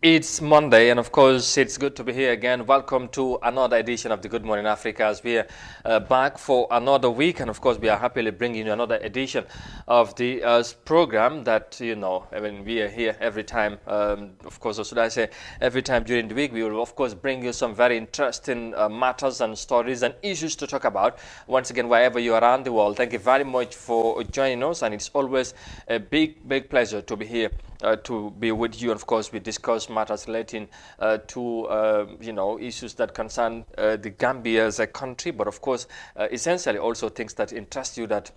It's Monday, and of course, it's good to be here again. Welcome to another edition of the Good Morning Africa as we are back for another week. And of course, we are happily bringing you another edition of the program that, we are here every time. Of course, or should I say, every time during the week, we will, of course, bring you some very interesting matters and stories and issues to talk about. Once again, wherever you are around the world, thank you very much for joining us. And it's always a big pleasure to be here. To be with you. And of course, we discuss matters relating to issues that concern the Gambia as a country, but of course, essentially also things that interest you that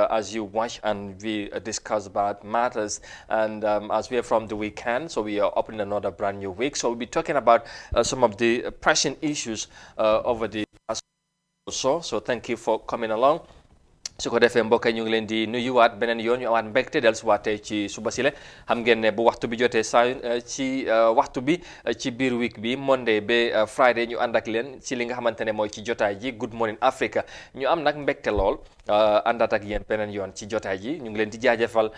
as you watch and we discuss about matters. And as we are from the weekend, so we are opening another brand new week. So we'll be talking about some of the pressing issues over the past or so. So thank you for coming along. su ko defee mbokk yi ñu ngi leen di nuyuwaat beneen yoon ñu awaat mbégte del suwaatee ci suba si le xam ngeen ne bu waxtu bi jotee saa ci waxtu bi ci biir week bi Monday ba Friday ñu ànd ak leen ci li nga xamante ne mooy ci jotaay ji Good Morning Africa ñu am nag mbégte lool àndaat ak yéen beneen yoon ci jotaay ji ñu ngi leen di jaajëfal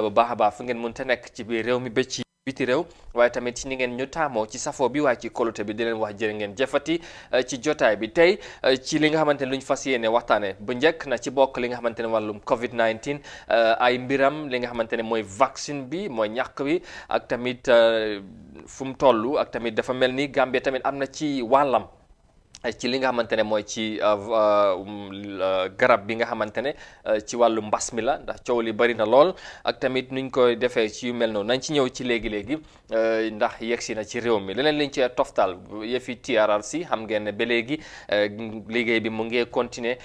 bu baax a baax fu ngeen mënta nekk ci biir réew mi ba ci biti réew waaye tamit ci ni ngeen ñu taamoo ci safoo bi waaye ci kolute bi di leen wax jërë ngeen jëfati ci jotaay bi tey ci li nga xamante ne lu ñu fas yéene waxtaane bu njëkk na ci bokk li nga xamante ne wàllum COVID-19 ay mbiram li nga xamante ne mooy vaccine bi mooy ñàkk bi ak tamit fu mu toll ak tamit dafa mel ni Gambie tamit am na ci wàllam ci li nga xamante ne mooy ci garab bi nga xamante ne ci wàllu mbas mi la ndax coow li bari na lool ak tamit nuñ koy defee ci yu mel noonu nañ ci ñëw ci léegi-léegi ndax yegsi na ci réew mi leneen liñ ci toftal yëfi TRRC xam ngeen ne ba léegi liggéey bi mu ngi continuer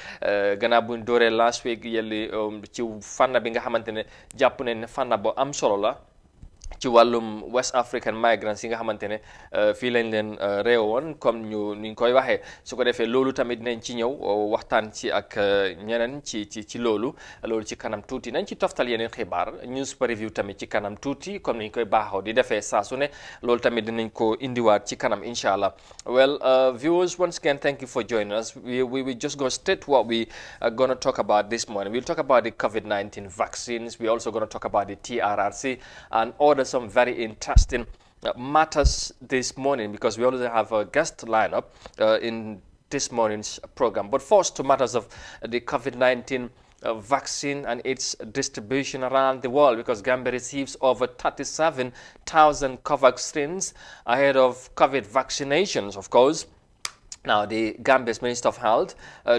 gannaaw buñ dooree last week yelli ci fànn bi nga xamante ne jàpp nañ ne fànn bu am solo la ci wàllum West African migrants yi nga xamante ne fii lañ leen réew woon comme ñu koy waxee su ko defee loolu tamit nañ ci ñëw waxtaan ci ak ñeneen ci loolu ci kanam tuuti nañ ci toftal yeneen xibaar news review tamit ci kanam tuuti comme niñ koy baaxoo di defee saa su ne loolu tamit dinañ ko indiwaat ci kanam incha allah. Well, viewers, once again, thank you for joining us. We will just go straight to what we are going to talk about this morning. We'll talk about the COVID-19 vaccines. We're also going to talk about the TRRC and some very interesting matters this morning because we already have a guest lineup in this morning's program. But first, to matters of the COVID-19 vaccine and its distribution around the world, because Gambia receives over 37,000 COVAX strains ahead of COVID vaccinations, of course. Now, the Gambia's Minister of Health,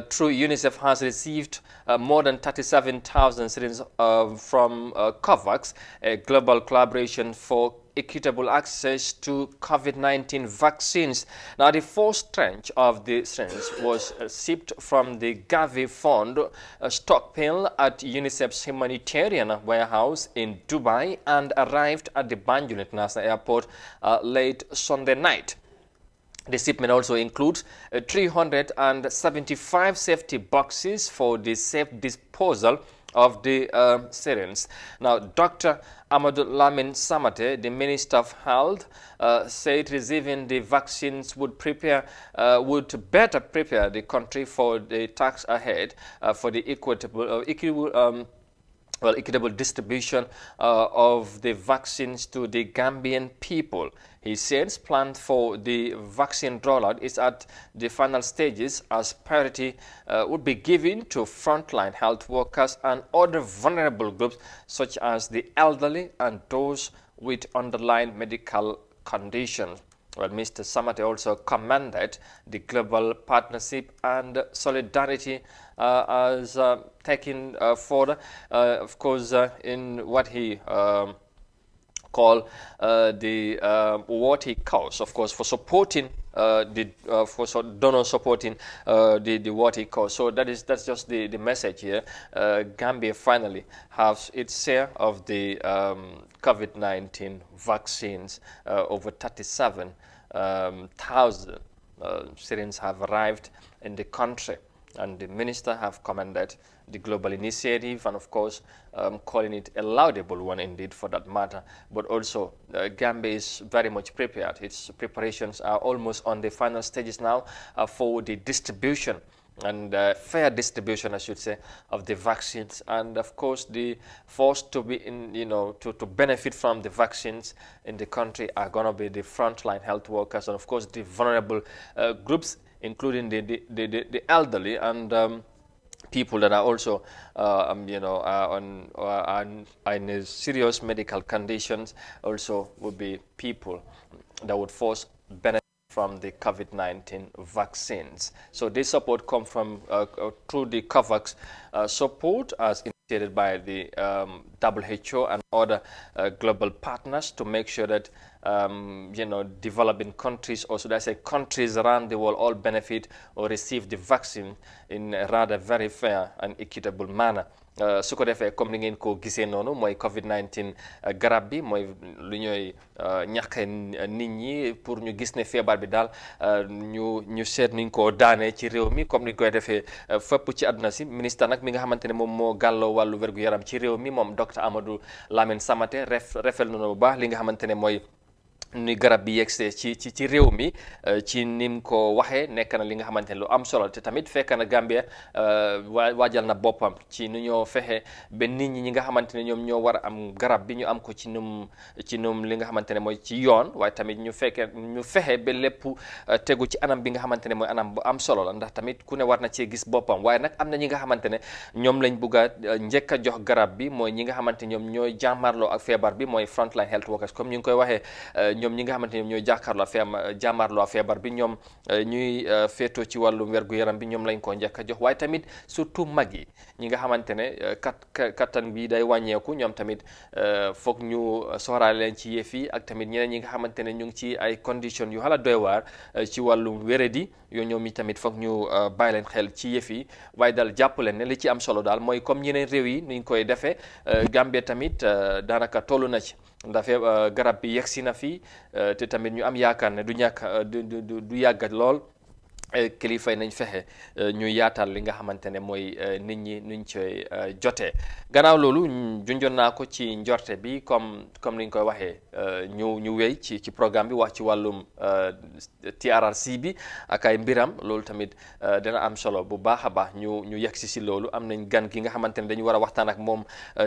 through UNICEF, has received more than 37,000 syringes from COVAX, a global collaboration for equitable access to COVID-19 vaccines. Now, the first tranche of the syringes was shipped from the Gavi Fund stockpile at UNICEF's humanitarian warehouse in Dubai and arrived at the Banjul International Airport late Sunday night. The shipment also includes 375 safety boxes for the safe disposal of the syringes. Now, Dr. Amadou Lamin Samate, the Minister of Health, said receiving the vaccines would better prepare the country for the task ahead for the equitable distribution of the vaccines to the Gambian people. He says plan for the vaccine rollout is at the final stages as priority would be given to frontline health workers and other vulnerable groups such as the elderly and those with underlying medical conditions. Well, Mr. Samate also commended the global partnership and solidarity as taken further, of course, in what he called what he calls, of course, for supporting donor supporting the what he calls. So that's just the message here. Gambia finally has its share of the COVID-19 vaccines. Over 37,000 syringes have arrived in the country, and the minister have commended the global initiative and of course calling it a laudable one indeed for that matter. But also Gambia is very much prepared. Its preparations are almost on the final stages now for the distribution and fair distribution, I should say, of the vaccines. And of course, the forced to be in, to benefit from the vaccines in the country are going to be the frontline health workers, and of course the vulnerable groups, including the elderly and people that are also, in serious medical conditions. Also would be people that would force benefit from the COVID-19 vaccines. So this support comes from through the COVAX support as initiated by the WHO and other global partners to make sure that developing countries, also that's a countries around the world, all benefit or receive the vaccine in a rather very fair and equitable manner. su ko defee comme ni ngeen ko gisee noonu mooy COVID-19 garab bi mooy lu ñooy ñàkk nit ñi pour ñu gis ne feebar bi daal ñu seet niñ ko daanee ci réew mi comme ni koy defee fépp ci àdduna si. Ministre nag mi nga xamante ne moom moo gàlloo wàllu wérgu yaram ci réew mi moom docteur Amadou Lamine Samaté refel na bu baax li nga xamante ne mooy ni garab bi yegsee ci réew mi ci nim ko waxee nekk na li nga xamante ne lu am solo te tamit fekk na Gambia waajal na boppam ci nu ñoo fexe ba nit ñi nga xamante ne ñoom ñoo war a am garab bi ñu am ko ci num li nga xamante ne mooy ci yoon, waaye tamit ñu fexe ba lépp tegu ci anam bi nga xamante ne mooy anam bu am solo la, ndax tamit ku ne war na cee gis boppam. Waaye nag am na ñi nga xamante ne ñoom lañ bugg a njëkk a jox garab bi, mooy ñi nga xamante ñoom ñooy jàmmarloo ak feebar bi, mooy frontline health workers comme ñu ngi koy waxee. ñoom ñi nga xamante ne ñoom ñooy jàmmarloo feebar bi, ñoom ñuy féetoo ci wàllum wergu yaram bi, ñoom lañ ko njëkk a jox. waaye tamit surtout mag yi ñi nga xamante ne kattan bi day wàññeeku, ñoom tamit foog ñu soxraale leen ci yëf yi, ak tamit ñeneen ñi nga xamante ne ñu ngi ci ay conditions yu xala doy waar ci wàllum wéradi yoo ñoom i tamit foog ñu bàyyi leen xel ci yëf yi. waaye daal jàpp leen ne li ci am solo daal mooy comme ñeneen réew yi niñ koy defee, Gambie tamit daanaka toll na ci ndax garab bi yegsi na fii te tamit ñu am yaakaar ne du ñàkk du yàggat lool. kilifa yi nañ fexe ñu yaatal li nga xamante ne mooy nit ñi nuñ koy jotee. gannaaw loolu junjoon naa ko ci njorte bi comme niñ koy waxee, ñu wéy ci programme bi wax ci wàllum TRRC bi ak ay mbiram. loolu tamit dina am solo bu baax a baax ñu yegsi si loolu. am nañ gan gi nga xamante ne dañu war a waxtaan ak moom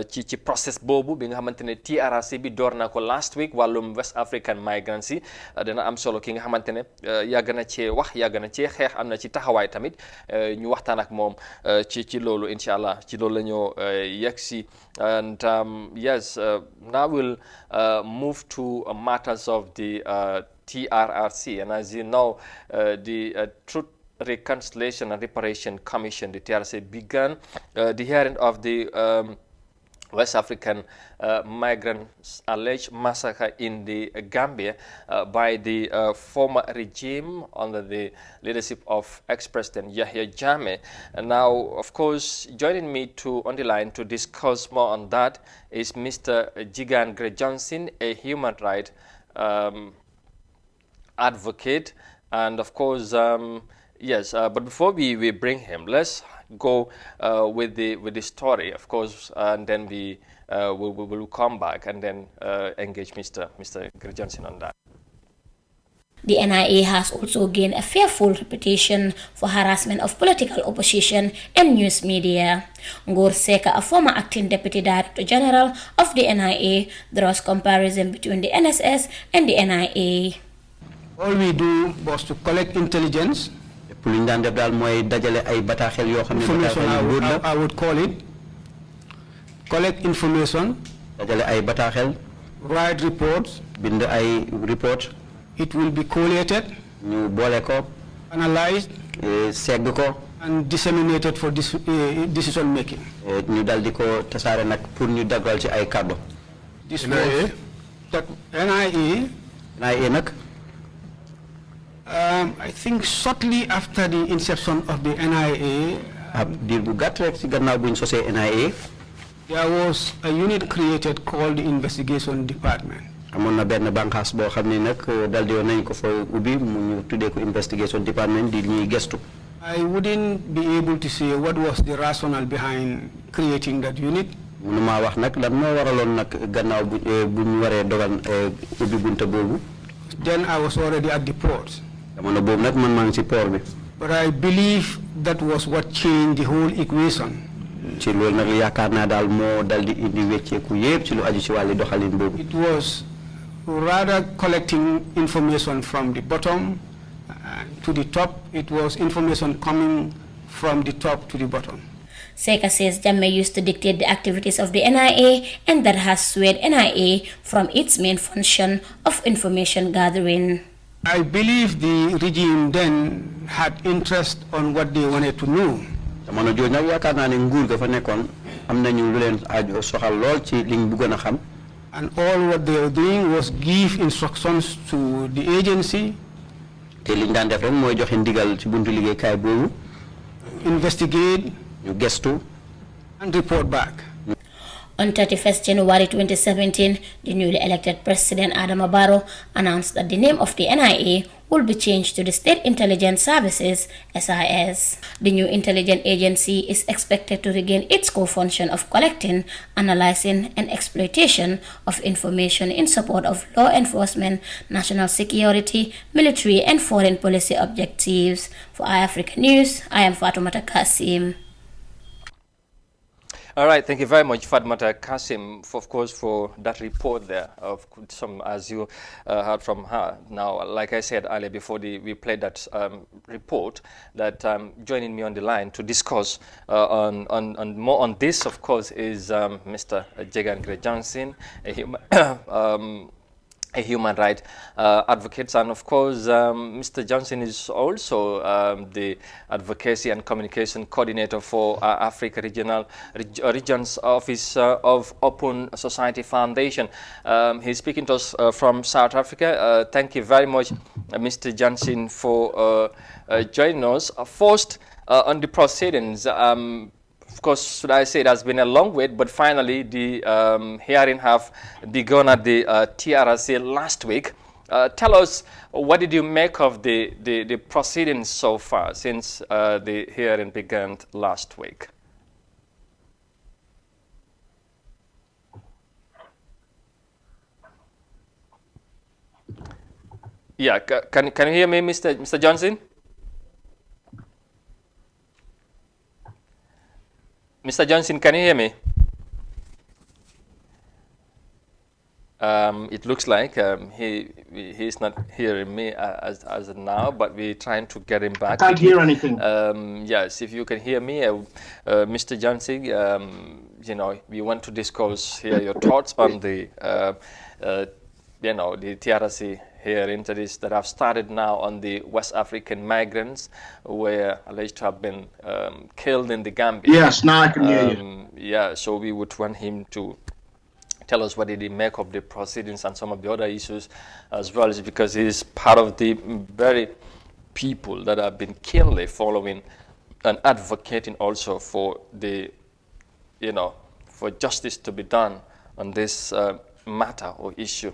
ci process boobu bi nga xamante ne TRRC bi door na ko last week, wàllum West African migrants yi. dina am solo ki nga xamante ne yàgg na cee wax, yàgg na cee xeex, am na ci taxawaay tamit. ñu waxtaan ak moom ci loolu incha allah, ci loolu la ñoo yegsi. And yes, now we'll move to matters of the TRRC. And as you know, the Truth, Reconciliation and Reparation Commission, the TRRC, began the hearing of the West African migrants' alleged massacre in the Gambia by the former regime under the leadership of ex-President Yahya Jammeh. And now, of course, joining me on the line to discuss more on that is Mr. Jigan Gray Johnson, a human rights advocate. And of course, yes, but before we bring him, let's go with the story, of course, and then we will come back and then engage Mr. Gray Johnson on that. The NIA has also gained a fearful reputation for harassment of political opposition and news media. Ngor Seka, a former acting Deputy Director General of the NIA, draws comparison between the NSS and the NIA. All we do was to collect intelligence. Information, I would call it. Collect information. Write reports. It will be collated, analyzed, and disseminated for decision making. This was that NIA. I think shortly after the inception of the NIA, there was a unit created called the Investigation Department. Investigation Department. I wouldn't be able to say what was the rationale behind creating that unit. Then I was already at the port. But I believe that was what changed the whole equation. ci loolu nag yaakaar naa daal moo dal di indi wecceeku yépp ci lu aju ci wàlli doxalin boobu. It was rather collecting information from the bottom to the top. It was information coming from the top to the bottom. Seka says Jammeh used to dictate the activities of the NIA, and that has swayed NIA from its main function of information gathering. I believe the regime then had interest on what they wanted to know. jamono jooju nag yaakaar naa ne nguur ga fa nekkoon am nañu lu leen aajo soxal lool ci liñ bëggoon a xam. And all what they were doing was give instructions to the agency. te liñ daan def rek mooy joxe ndigal ci buntu liggéeykaay boobu. Investigate. ñu gestu. And report back. On 31st January 2017, the newly elected President Adama Barrow announced that the name of the NIA will be changed to the State Intelligence Services, SIS. The new intelligence agency is expected to regain its core function of collecting, analyzing, and exploitation of information in support of law enforcement, national security, military, and foreign policy objectives. For iAfrica News, I am Fatoumata Kasim. All right, thank you very much, Fatmata Kasim, of course, for that report there. Of some, as you heard from her. Now, like I said earlier, before we played that report, that joining me on the line to discuss on more on this, of course, is Mr. Jegan Grejansin, a human rights advocate, and of course Mr. Johnson is also the advocacy and communication coordinator for Africa Regions Office of Open Society Foundation. He's speaking to us from South Africa. Thank you very much, Mr. Johnson, for joining us. First, on the proceedings, of course, should I say it has been a long wait, but finally the hearing have begun at the TRRC last week. Tell us, what did you make of the proceedings so far since the hearing began last week? Yeah, can you hear me, Mr. Johnson? Mr. Johnson, can you hear me? It looks like he's not hearing me as of now, but we're trying to get him back. I can't hear anything. Yes, if you can hear me, Mr. Johnson, you know, we want to discuss here your thoughts on the, you know, the TRRC hearing that have started now on the West African migrants who were alleged to have been killed in the Gambia. Yes, now I can hear you. Yeah, so we would want him to tell us what did he make of the proceedings and some of the other issues as well, because he's part of the very people that have been keenly following and advocating also for the, you know, for justice to be done on this matter or issue.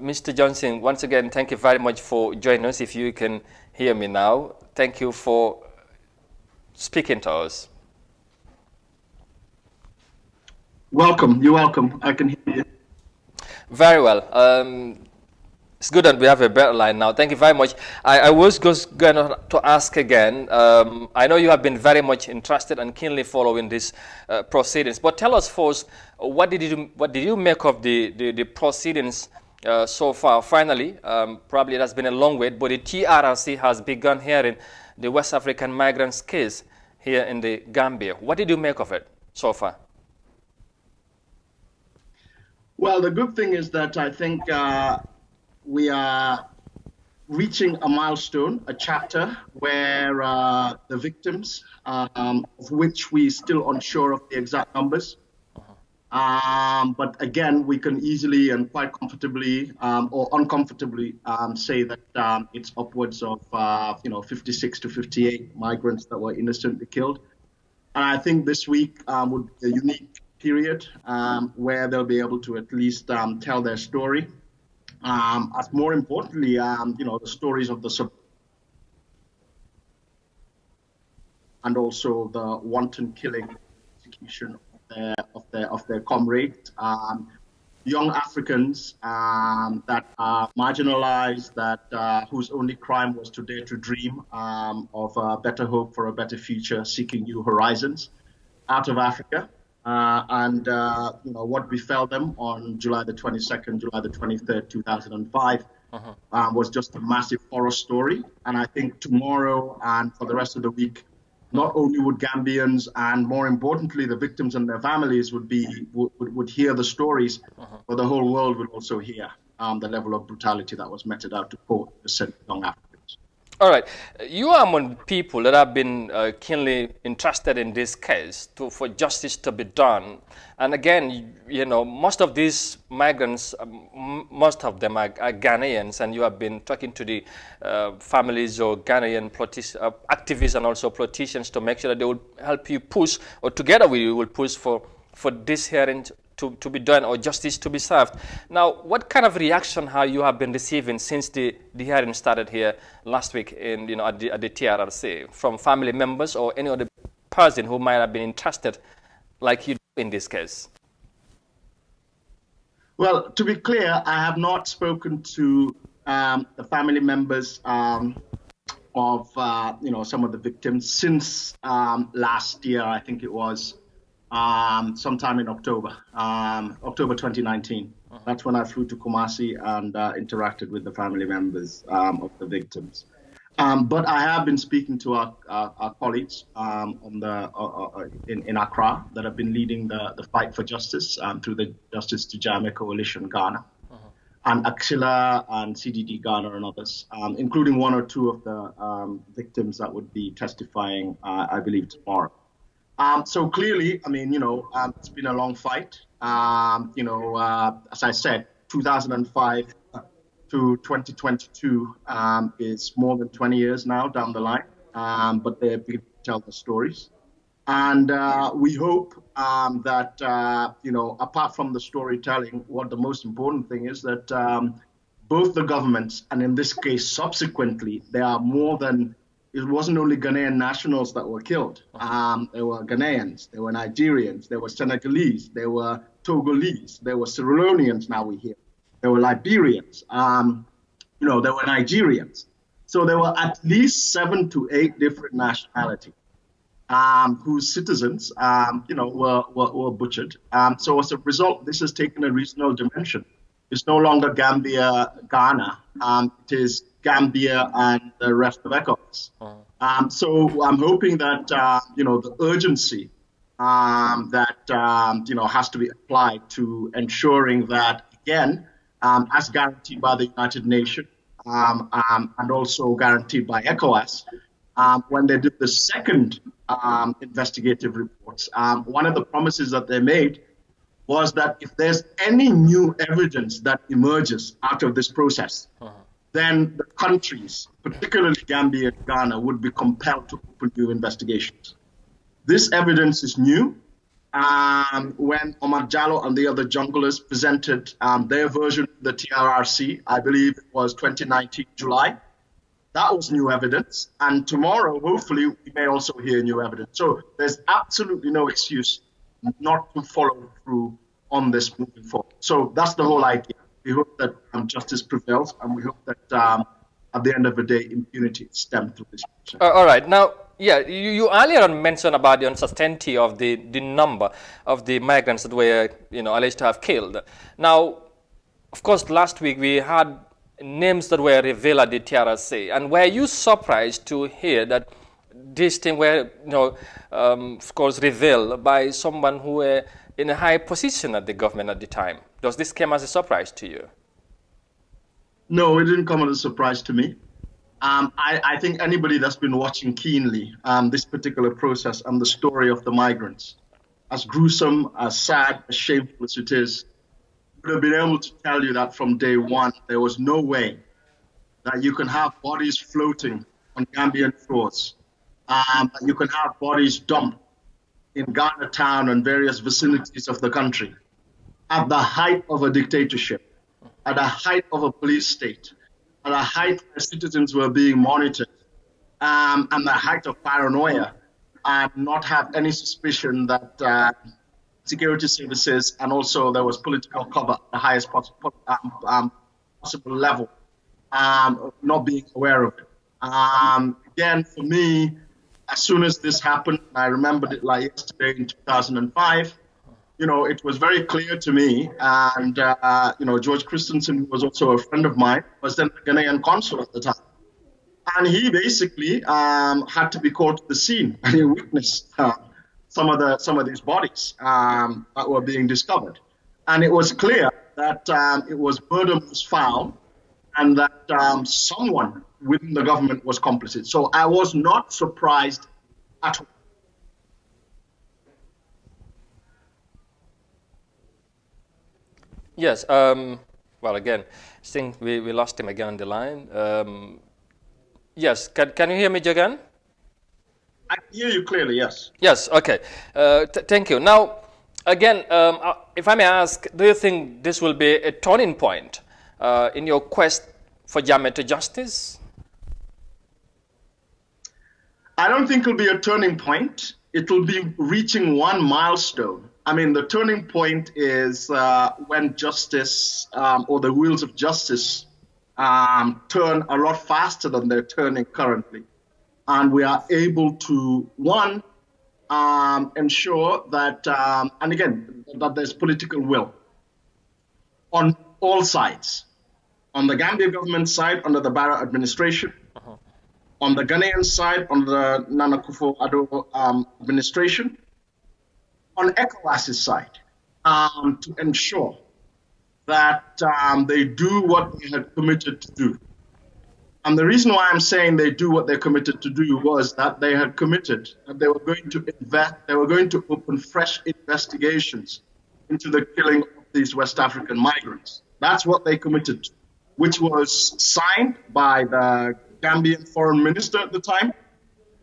Mr. Johnson, once again, thank you very much for joining us. If you can hear me now, thank you for speaking to us. Welcome. You're welcome. I can hear you. Very well. It's good that we have a better line now. Thank you very much. I was just going to ask again. I know you have been very much interested and keenly following these proceedings, but tell us first, what did you make of the proceedings so far? Finally, probably it has been a long wait, but the TRRC has begun hearing the West African migrants case here in the Gambia. What did you make of it so far? Well, the good thing is that I think we are reaching a milestone, a chapter where the victims, of which we're still unsure of the exact numbers, but again, we can easily and quite comfortably or uncomfortably say that it's upwards of 56 to 58 migrants that were innocently killed. And I think this week would be a unique period where they'll be able to at least tell their story. As more importantly, the stories of the and also the wanton killing, execution of their comrade. young Africans that are marginalized, that whose only crime was to dare to dream of a better hope for a better future, seeking new horizons out of Africa. And what befell them on July the 22nd, July the 23rd, 2005 was just a massive horror story. And I think tomorrow and for the rest of the week, not only would Gambians and more importantly the victims and their families would hear the stories, but the whole world would also hear the level of brutality that was meted out to poor innocent young Africans. All right, you are among people that have been keenly interested in this case for justice to be done. And again, most of these migrants, most of them are Ghanaians, and you have been talking to the families or Ghanaian activists and also politicians to make sure that they will help you push, or together we will push for this hearing to be done or justice to be served. Now, what kind of reaction you have been receiving since the hearing started here last week at the TRRC from family members or any other person who might have been interested like you do in this case? Well, to be clear, I have not spoken to the family members of some of the victims since last year. I think it was sometime in October 2019. That's when I flew to Kumasi and interacted with the family members of the victims. But I have been speaking to our colleagues in Accra that have been leading the fight for justice through the Justice Tujame Coalition Ghana, and Axila and CDD Ghana and others, including one or two of the victims that would be testifying, I believe, tomorrow. So clearly, it's been a long fight. As I said, 2005 to 2022 is more than 20 years now down the line, but they're beginning to tell the stories. And we hope that, apart from the storytelling, what the most important thing is that both the governments, and in this case, subsequently, there are more than, it wasn't only Ghanaian nationals that were killed. There were Ghanaians, there were Nigerians, there were Senegalese, there were Togolese, there were Sierra Leoneans, now we hear. There were Liberians, there were Nigerians. So there were at least 7 to 8 different nationalities whose citizens, were butchered. So as a result, this has taken a regional dimension. It's no longer Gambia, Ghana. It is Gambia and the rest of ECOWAS. So I'm hoping that, the urgency that, has to be applied to ensuring that, again, as guaranteed by the United Nations and also guaranteed by ECOWAS, when they did the second investigative reports, one of the promises that they made was that if there's any new evidence that emerges out of this process, then the countries, particularly Gambia and Ghana, would be compelled to open new investigations. This evidence is new. When Omar Jallo and the other junglers presented their version of the TRRC, I believe it was 2019 July, that was new evidence. And tomorrow, hopefully, we may also hear new evidence. So there's absolutely no excuse not to follow through on this moving forward. So that's the whole idea. We hope that justice prevails, and we hope that at the end of the day, impunity is stemmed through this process. All right. Now, you earlier on mentioned about the uncertainty of the number of the migrants that were, alleged to have killed. Now, of course, last week we had names that were revealed at the TRRC, and were you surprised to hear that these things were, of course, revealed by someone who were in a high position at the government at the time? Does this come as a surprise to you? No, it didn't come as a surprise to me. I think anybody that's been watching keenly this particular process and the story of the migrants, as gruesome, as sad, as shameful as it is, would have been able to tell you that from day one, there was no way that you can have bodies floating on Gambian shores. You can have bodies dumped in Ghana town and various vicinities of the country at the height of a dictatorship, at the height of a police state, at the height where citizens were being monitored, and the height of paranoia, and not have any suspicion that security services, and also there was political cover at the highest possible level, not being aware of it. Again, for me, as soon as this happened, I remembered it like yesterday in 2005, it was very clear to me, and, George Christensen, who was also a friend of mine, was then the Ghanaian consul at the time. And he basically had to be called to the scene, and he witnessed some of these bodies that were being discovered. And it was clear that it was murder most foul, and that someone within the government was complicit. So I was not surprised at all. Yes. Well, again, I think we lost him again on the line. Yes. Can you hear me, Jagan? I can hear you clearly, yes. Yes, okay. Thank you. Now, again, if I may ask, do you think this will be a turning point in your quest for Jammeh to justice? I don't think it'll be a turning point. It will be reaching one milestone. I mean, the turning point is when justice or the wheels of justice turn a lot faster than they're turning currently. And we are able to, one, ensure that, and again, that there's political will on all sides. On the Gambia government side, under the Barrow administration, on the Ghanaian side, under the Nana Akufo-Addo administration, on ECOWAS's side, to ensure that they do what they had committed to do. And the reason why I'm saying they do what they committed to do was that they had committed that they were going to invest, they were going to open fresh investigations into the killing of these West African migrants. That's what they committed to, which was signed by the Gambian foreign minister at the time,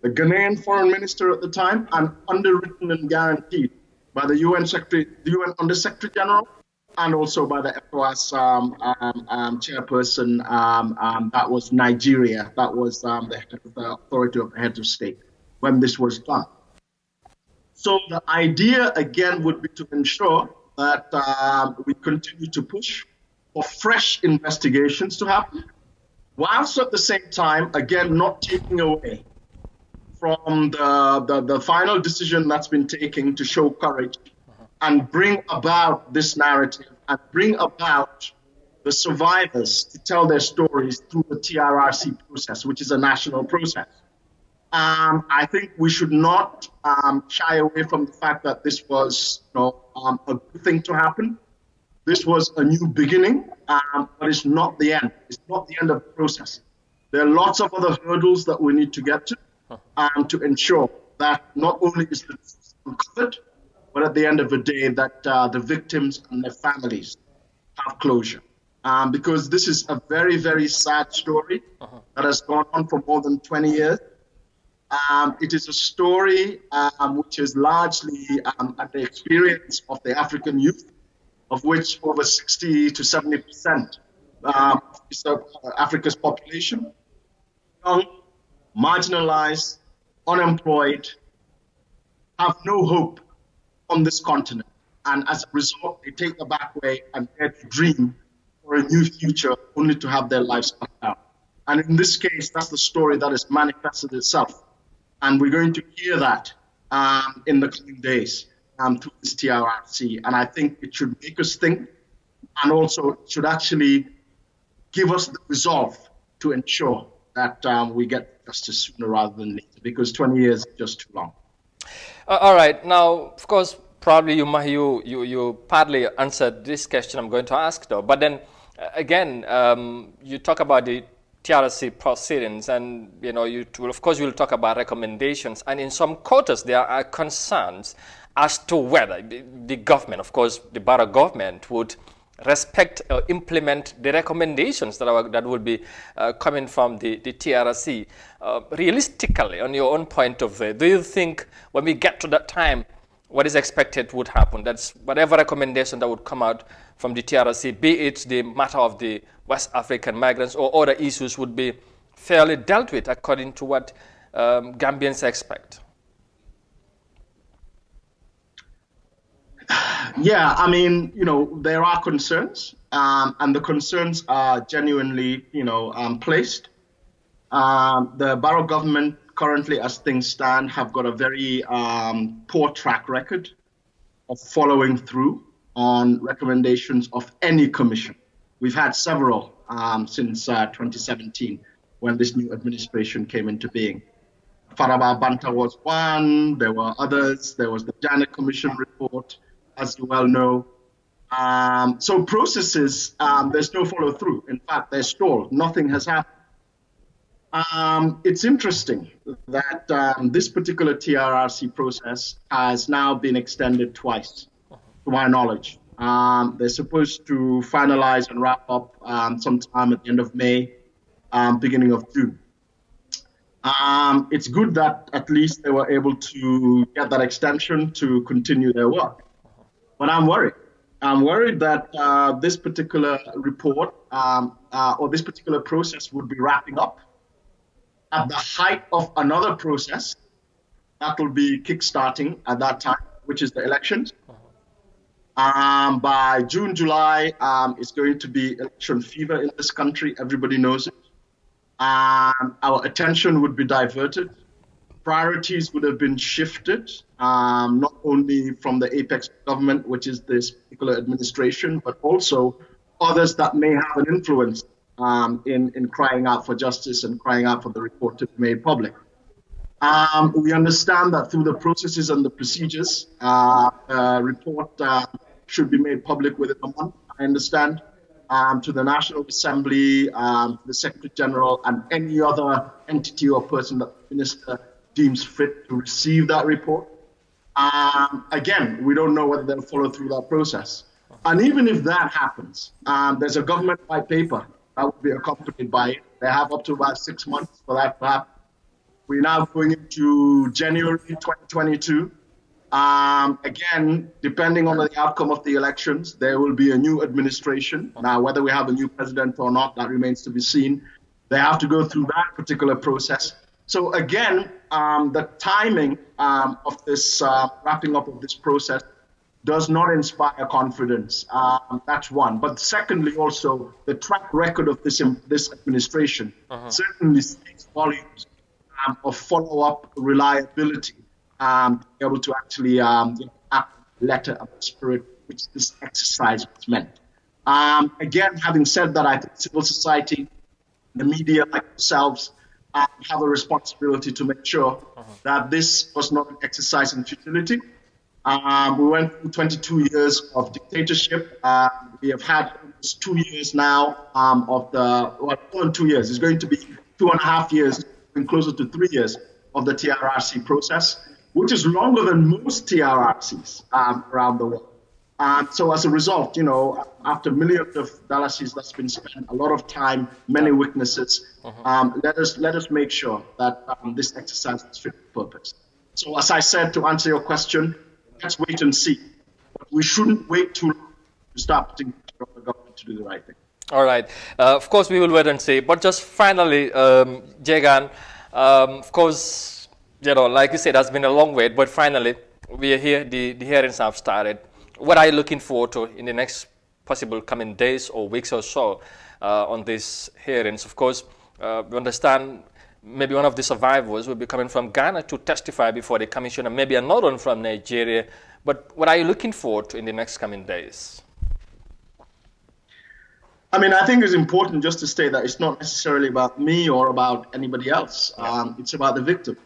the Ghanaian foreign minister at the time, and underwritten and guaranteed by the UN Under Secretary General, and also by the ECOWAS chairperson, that was Nigeria, that was the head of the authority of the heads of state when this was done. So the idea, again, would be to ensure that we continue to push for fresh investigations to happen, whilst at the same time, again, not taking away from the final decision that's been taken to show courage and bring about this narrative and bring about the survivors to tell their stories through the TRRC process, which is a national process. I think we should not shy away from the fact that this was a good thing to happen. This was a new beginning, but it's not the end. It's not the end of the process. There are lots of other hurdles that we need to get to ensure that not only is the truth uncovered, but at the end of the day, that the victims and their families have closure. Because this is a very, very sad story that has gone on for more than 20 years. It is a story which is largely the experience of the African youth, of which over 60 to 70% is Africa's population, young, marginalized, unemployed, have no hope on this continent. And as a result, they take the back way and dare to dream for a new future only to have their lives cut out. And in this case, that's the story that has manifested itself. And we're going to hear that in the coming days through this TRRC. And I think it should make us think, and also it should actually give us the resolve to ensure that we get justice sooner rather than later, because 20 years is just too long. All right. Now, of course, probably you partly answered this question I'm going to ask, though. But then, again, you talk about the TRRC proceedings, and of course, you'll talk about recommendations. And in some quarters, there are concerns as to whether the government, of course, the Barrow government, would respect or implement the recommendations that would be coming from the TRRC. Realistically, on your own point of view, do you think when we get to that time, what is expected would happen? That's whatever recommendation that would come out from the TRRC, be it the matter of the West African migrants or other issues, would be fairly dealt with according to what Gambians expect? Yeah, I mean, there are concerns, and the concerns are genuinely, placed. The Barrow government currently, as things stand, have got a very poor track record of following through on recommendations of any commission. We've had several since 2017 when this new administration came into being. Faraba Banta was one, there were others, there was the Janet Commission report, as you well know. So processes, there's no follow through. In fact, they're stalled. Nothing has happened. It's interesting that this particular TRRC process has now been extended twice, to my knowledge. They're supposed to finalize and wrap up sometime at the end of May, beginning of June. It's good that at least they were able to get that extension to continue their work. But I'm worried. I'm worried that this particular report or this particular process would be wrapping up at the height of another process that will be kickstarting at that time, which is the elections. By June, July, it's going to be election fever in this country. Everybody knows it. Our attention would be diverted. Priorities would have been shifted, not only from the apex government, which is this particular administration, but also others that may have an influence in crying out for justice and crying out for the report to be made public. We understand that through the processes and the procedures, a report should be made public within a month, I understand, to the National Assembly, the Secretary General, and any other entity or person that the Minister deems fit to receive that report. Again, we don't know whether they'll follow through that process. And even if that happens, there's a government white paper that would be accompanied by it. They have up to about 6 months for that to happen. We're now going into January 2022. Again, depending on the outcome of the elections, there will be a new administration. Now, whether we have a new president or not, that remains to be seen. They have to go through that particular process. So again, the timing of this wrapping up of this process does not inspire confidence. That's one. But secondly, also, the track record of this administration certainly speaks volumes of follow-up reliability to be able to actually act letter of the spirit which this exercise was meant. Again, having said that, I think civil society, the media like yourselves, have a responsibility to make sure that this was not an exercise in futility. We went through 22 years of dictatorship. We have had almost 2 years now of the, well, more than 2 years. It's going to be 2.5 years, and closer to 3 years of the TRRC process, which is longer than most TRRCs around the world. So as a result, after millions of dollars that's been spent, a lot of time, many witnesses, let us make sure that this exercise is fit for purpose. So as I said, to answer your question, let's wait and see. But we shouldn't wait too long to start putting pressure on the government to do the right thing. All right. Of course, we will wait and see. But just finally, Jegan, of course, like you said, it's been a long wait, but finally, we are here. The hearings have started. What are you looking forward to in the next possible coming days or weeks or so on these hearings? Of course, we understand maybe one of the survivors will be coming from Ghana to testify before the commission, and maybe another one from Nigeria. But what are you looking forward to in the next coming days? I mean, I think it's important just to state that it's not necessarily about me or about anybody else. It's about the victims.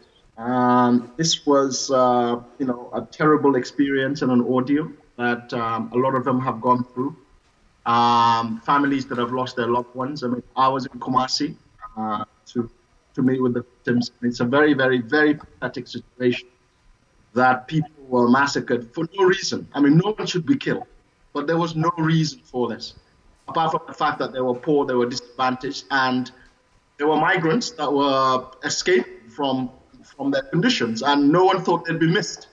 This was, a terrible experience and an ordeal that a lot of them have gone through. Families that have lost their loved ones. I mean, I was in Kumasi to meet with the victims. It's a very, very, very pathetic situation that people were massacred for no reason. I mean, no one should be killed, but there was no reason for this, apart from the fact that they were poor, they were disadvantaged, and there were migrants that were escaping from their conditions, and no one thought they'd be missed.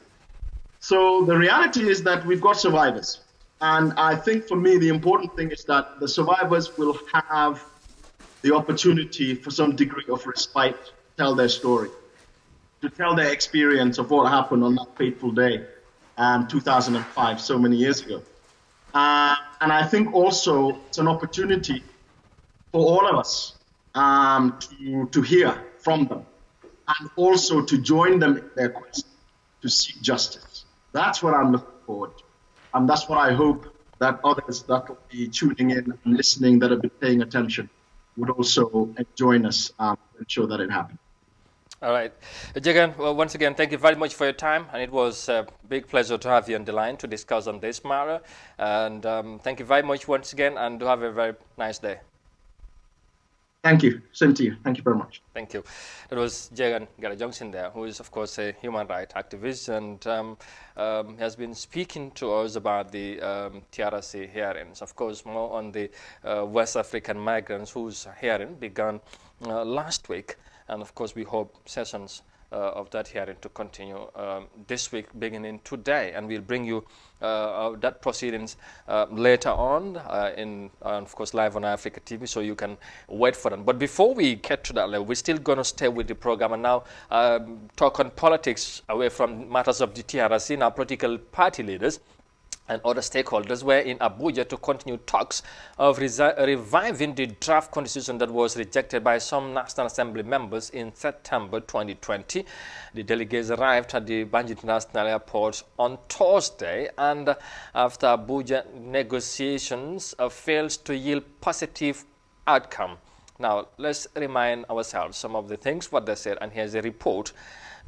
So the reality is that we've got survivors. And I think for me, the important thing is that the survivors will have the opportunity for some degree of respite to tell their story, to tell their experience of what happened on that fateful day 2005, so many years ago. And I think also it's an opportunity for all of us to hear from them and also to join them in their quest to seek justice. That's what I'm looking forward to. And that's what I hope that others that will be tuning in and listening, that have been paying attention, would also join us to ensure that it happens. All right. Jegan, well, once again, thank you very much for your time. And it was a big pleasure to have you on the line to discuss on this matter. And thank you very much once again, and do have a very nice day. Thank you. Same to you. Thank you very much. Thank you. That was Jegan Gara Johnson there, who is, of course, a human rights activist, and has been speaking to us about the TRRC hearings. Of course, more on the West African migrants whose hearing began last week. And, of course, we hope sessions of that hearing to continue this week, beginning today. And we'll bring you that proceedings later on, of course, live on Africa TV, so you can wait for them. But before we get to that level, we're still going to stay with the program and now talk on politics away from matters of the TRRC. Now, political party leaders and other stakeholders were in Abuja to continue talks of reviving the draft constitution that was rejected by some National Assembly members in September 2020. The delegates arrived at the Banjul International Airport on Thursday, and after Abuja negotiations failed to yield positive outcome. Now, let's remind ourselves some of the things what they said, and here's a report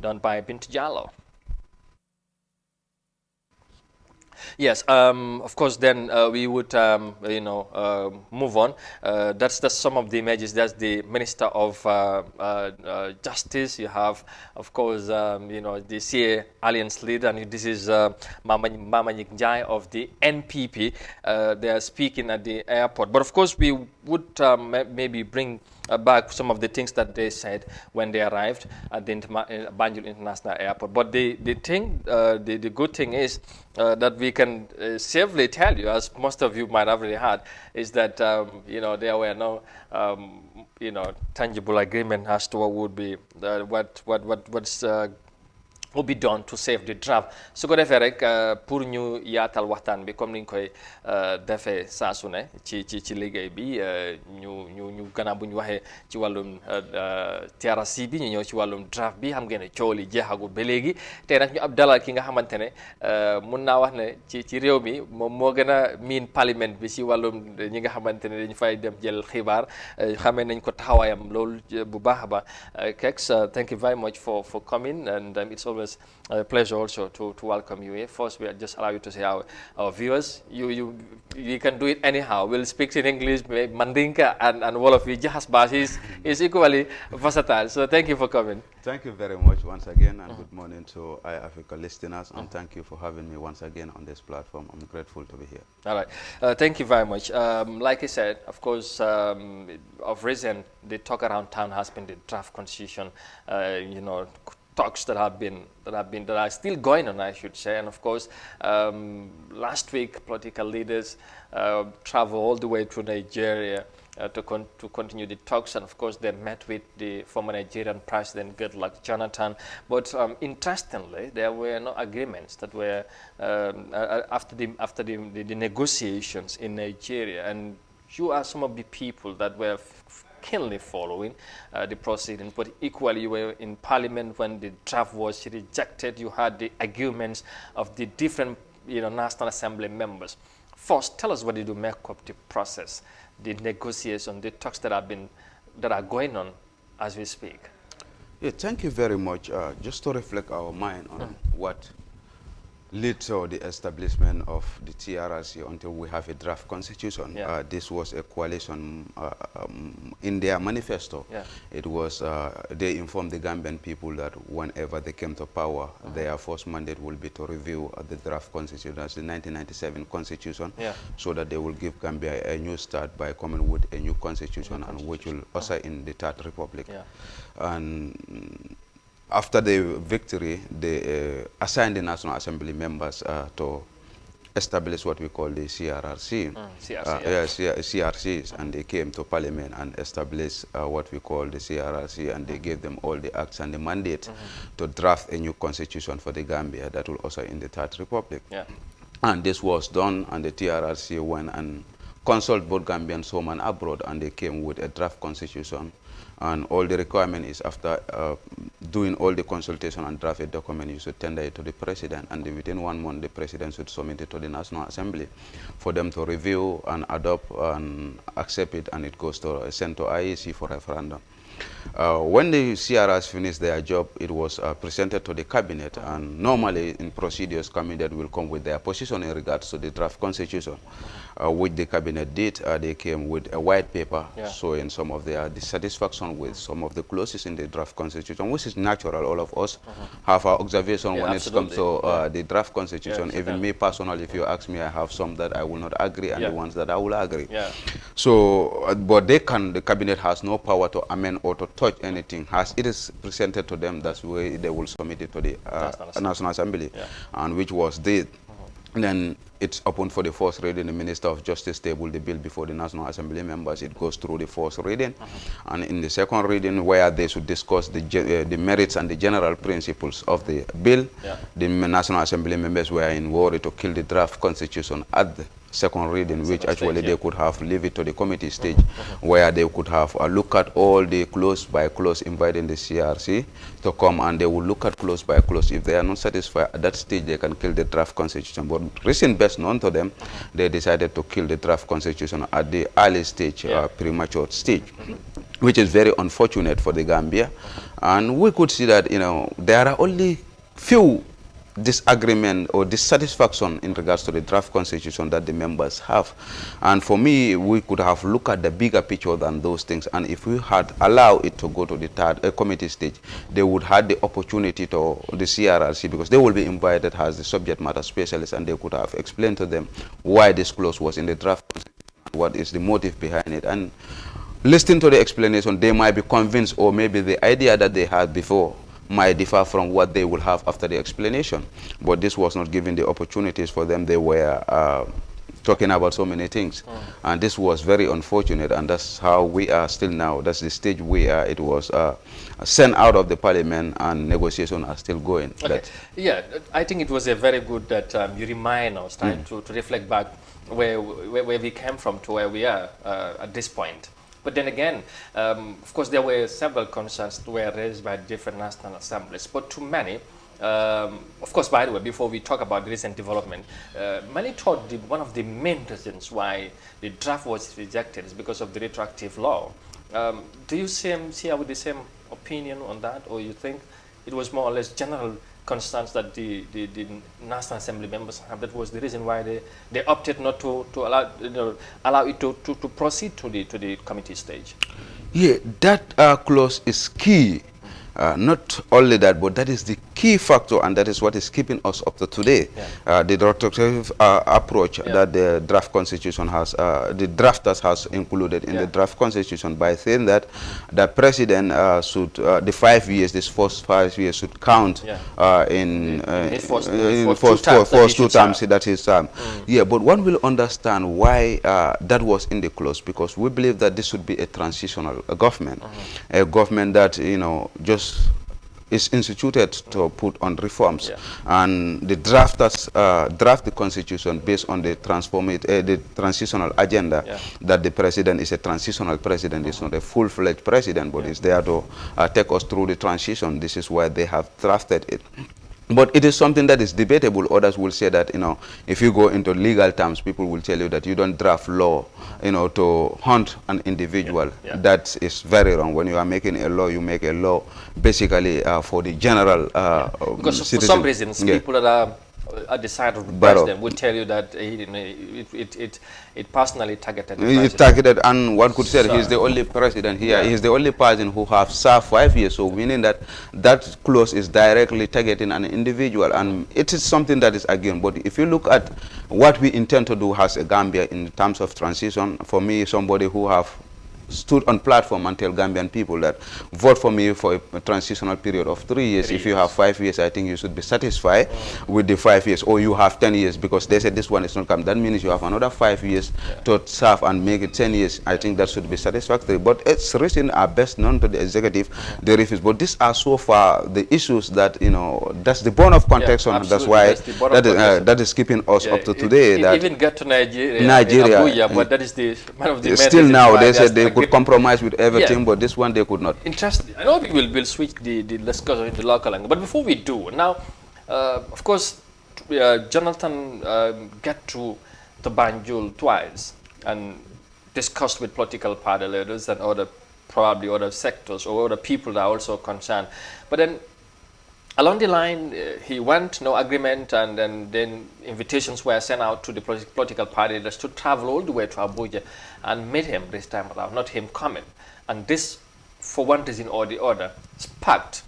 done by Bint Jallo. Yes, of course, then we would, move on. That's some of the images. That's the Minister of Justice. You have, of course, the CA Alliance leader, and this is Mama Njai of the NPP. They are speaking at the airport. But, of course, we would maybe bring back some of the things that they said when they arrived at the Banjul International Airport. But the good thing is that we can safely tell you, as most of you might have already heard, is that there were no tangible agreement as to what would be what's will be done to save the draft. su ko defee rek pour ñu yaatal waxtaan bi comme niñ koy defee saa su ne ci liggéey bi ñu gannaaw bu ñu waxee ci wàllum TRRC bi ñu ñëw ci wàllum draft bi xam ngeen ne coow li jeexagul ba léegi tey nag ñu ab dalal ki nga xamante ne mun naa wax ne ci réew mi moom moo gën a miin parlement bi ci wàllum ñi nga xamante ne dañu fay dem jël xibaar xamee nañ ko taxawaayam loolu bu baax a baax Kex, thank you very much for coming, and it's always a pleasure also to welcome you here. First, we'll just allow you to say our viewers, you can do it anyhow. We'll speak in English, Mandinka, and Wolof. Jahas is equally versatile. So thank you for coming. Thank you very much once again, and good morning to iAfrica listeners, and thank you for having me once again on this platform. I'm grateful to be here. All right. Thank you very much. Like I said, of course, of recent, the talk around town has been the draft constitution, talks that are still going on, I should say. And of course, last week, political leaders traveled all the way to Nigeria to continue the talks, and of course they met with the former Nigerian President Goodluck Jonathan. But interestingly, there were no agreements that were after the negotiations in Nigeria. And you are some of the people that were keenly following the proceedings, but equally you were in Parliament when the draft was rejected. You had the arguments of the different National Assembly members. First, tell us what did you make of the process, the negotiation, the talks that are going on as we speak. Yeah, thank you very much. Just to reflect our mind on what led to the establishment of the TRRC until we have a draft constitution. Yeah. This was a coalition in their manifesto. Yeah. It was, they informed the Gambian people that whenever they came to power, their first mandate will be to review the draft constitution, that's the 1997 constitution, so that they will give Gambia a new start by coming with a new constitution, and which will usher in the Third Republic. Yeah. And after the victory, they assigned the National Assembly members to established what we call the CRRC. CRCs, and they came to Parliament and established what we call the CRRC, and they gave them all the acts and the mandate to draft a new constitution for the Gambia that will usher in the Third Republic. And this was done, and the TRRC went and consulted both Gambians home and abroad, and they came with a draft constitution. And all the requirement is after doing all the consultation and draft a document, you should tender it to the president, and within 1 month the president should submit it to the National Assembly for them to review and adopt and accept it, and it goes to sent to IEC for referendum. When the CRRs finished their job, it was presented to the cabinet, and normally in procedures, cabinet will come with their position in regards to the draft constitution, which the cabinet did. They came with a white paper showing some of their dissatisfaction with some of the clauses in the draft constitution, which is natural. All of us have our observation when it comes to the draft constitution. Even me personally, if you ask me, I have some that I will not agree, and the ones that I will agree. So, but the cabinet has no power to amend or to touch anything. As it is presented to them, that's where they will submit it to the National Assembly, and which was did. Then it's open for the first reading. The Minister of Justice tabled the bill before the National Assembly members. It goes through the first reading, and in the second reading, where they should discuss the merits and the general principles of the bill, the National Assembly members were in worry to kill the draft constitution at the second reading, which actually they could have leave it to the committee stage, where they could have look at all the clause by clause, inviting the CRC to come, and they will look at clause by clause. If they are not satisfied at that stage, they can kill the draft constitution. But recent best known to them, they decided to kill the draft constitution at the early stage, premature stage, which is very unfortunate for the Gambia. And we could see that, you know, there are only few disagreement or dissatisfaction in regards to the draft constitution that the members have. And for me, we could have looked at the bigger picture than those things, and if we had allowed it to go to the third committee stage, they would have the opportunity to the CRRC, because they will be invited as the subject matter specialists, and they could have explained to them why this clause was in the draft constitution, what is the motive behind it, and listening to the explanation, they might be convinced, or maybe the idea that they had before might differ from what they will have after the explanation. But this was not given the opportunities for them. They were talking about so many things, and this was very unfortunate, and that's how we are still now. That's the stage we are. It was sent out of the parliament, and negotiations are still going. Okay. Yeah, I think it was a very good that you remind us, trying to reflect back where we came from to where we are at this point. But then again, of course, there were several concerns that were raised by different national assemblies. But to many, of course, by the way, before we talk about the recent development, many thought one of the main reasons why the draft was rejected is because of the retroactive law. Do you see with the same opinion on that, or you think it was more or less general concerns that the National Assembly members have? That was the reason why they opted not to allow it to proceed to the committee stage. Yeah, that clause is key. Not only that, but that is the key factor, and that is what is keeping us up to today. The retroactive approach that the draft constitution has, the drafters has included in the draft constitution, by saying that the president should, the 5 years, this first 5 years should count in first two terms, that is yeah, but one will understand why that was in the clause, because we believe that this should be a transitional government, a government that, you know, just is instituted to put on reforms, and the drafters draft the constitution based on the the transitional agenda, that the president is a transitional president. It's not a full-fledged president, but is there to take us through the transition. This is why they have drafted it. But it is something that is debatable. Others will say that, you know, if you go into legal terms, people will tell you that you don't draft law, you know, to hunt an individual. That is very wrong. When you are making a law, you make a law basically for the general because citizen. For some reasons, people that are at the side of the president would tell you that it personally targeted the president. It targeted, and one could say he's the only president here. He's the only person who have served 5 years, so meaning that that clause is directly targeting an individual, and it is something that is again. But if you look at what we intend to do as a Gambia in terms of transition, for me, somebody who have stood on platform and tell Gambian people that vote for me for a transitional period of 3 years. If you have 5 years, I think you should be satisfied with the 5 years, or you have 10 years, because they said this one is not coming. That means you have another 5 years to serve and make it 10 years. I think that should be satisfactory. But it's written are best known to the executive, they refuse. But these are so far the issues that, you know, that's the bone of contention. That's why that is keeping us up to today. That even get to Nigeria, Abuja, but that is one of the still now they said they could compromise with everything, but this one they could not. Interesting. I know we will switch the discussion into local language, but before we do, now, of course, Jonathan get to the Banjul twice and discussed with political party leaders and probably other sectors or other people that are also concerned. But then along the line, he went, no agreement, and then invitations were sent out to the political party leaders to travel all the way to Abuja and meet him this time around, not him coming. And this, for one reason or the other, sparked,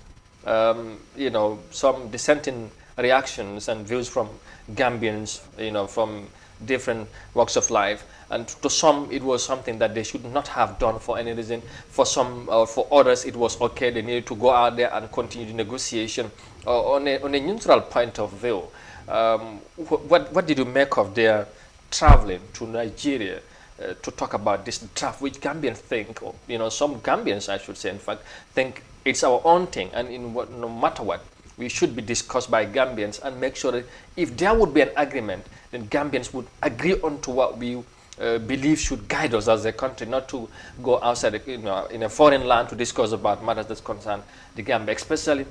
you know, some dissenting reactions and views from Gambians, you know, from different walks of life. And to some, it was something that they should not have done for any reason. For some, for others, it was okay. They needed to go out there and continue the negotiation. On a neutral point of view, what did you make of their traveling to Nigeria to talk about this draft, which Gambians think, or, you know, some Gambians, I should say, in fact, think it's our own thing, and no matter what, we should be discussed by Gambians and make sure that if there would be an agreement, then Gambians would agree on to what we believe should guide us as a country, not to go outside, you know, in a foreign land to discuss about matters that concern the Gambia, especially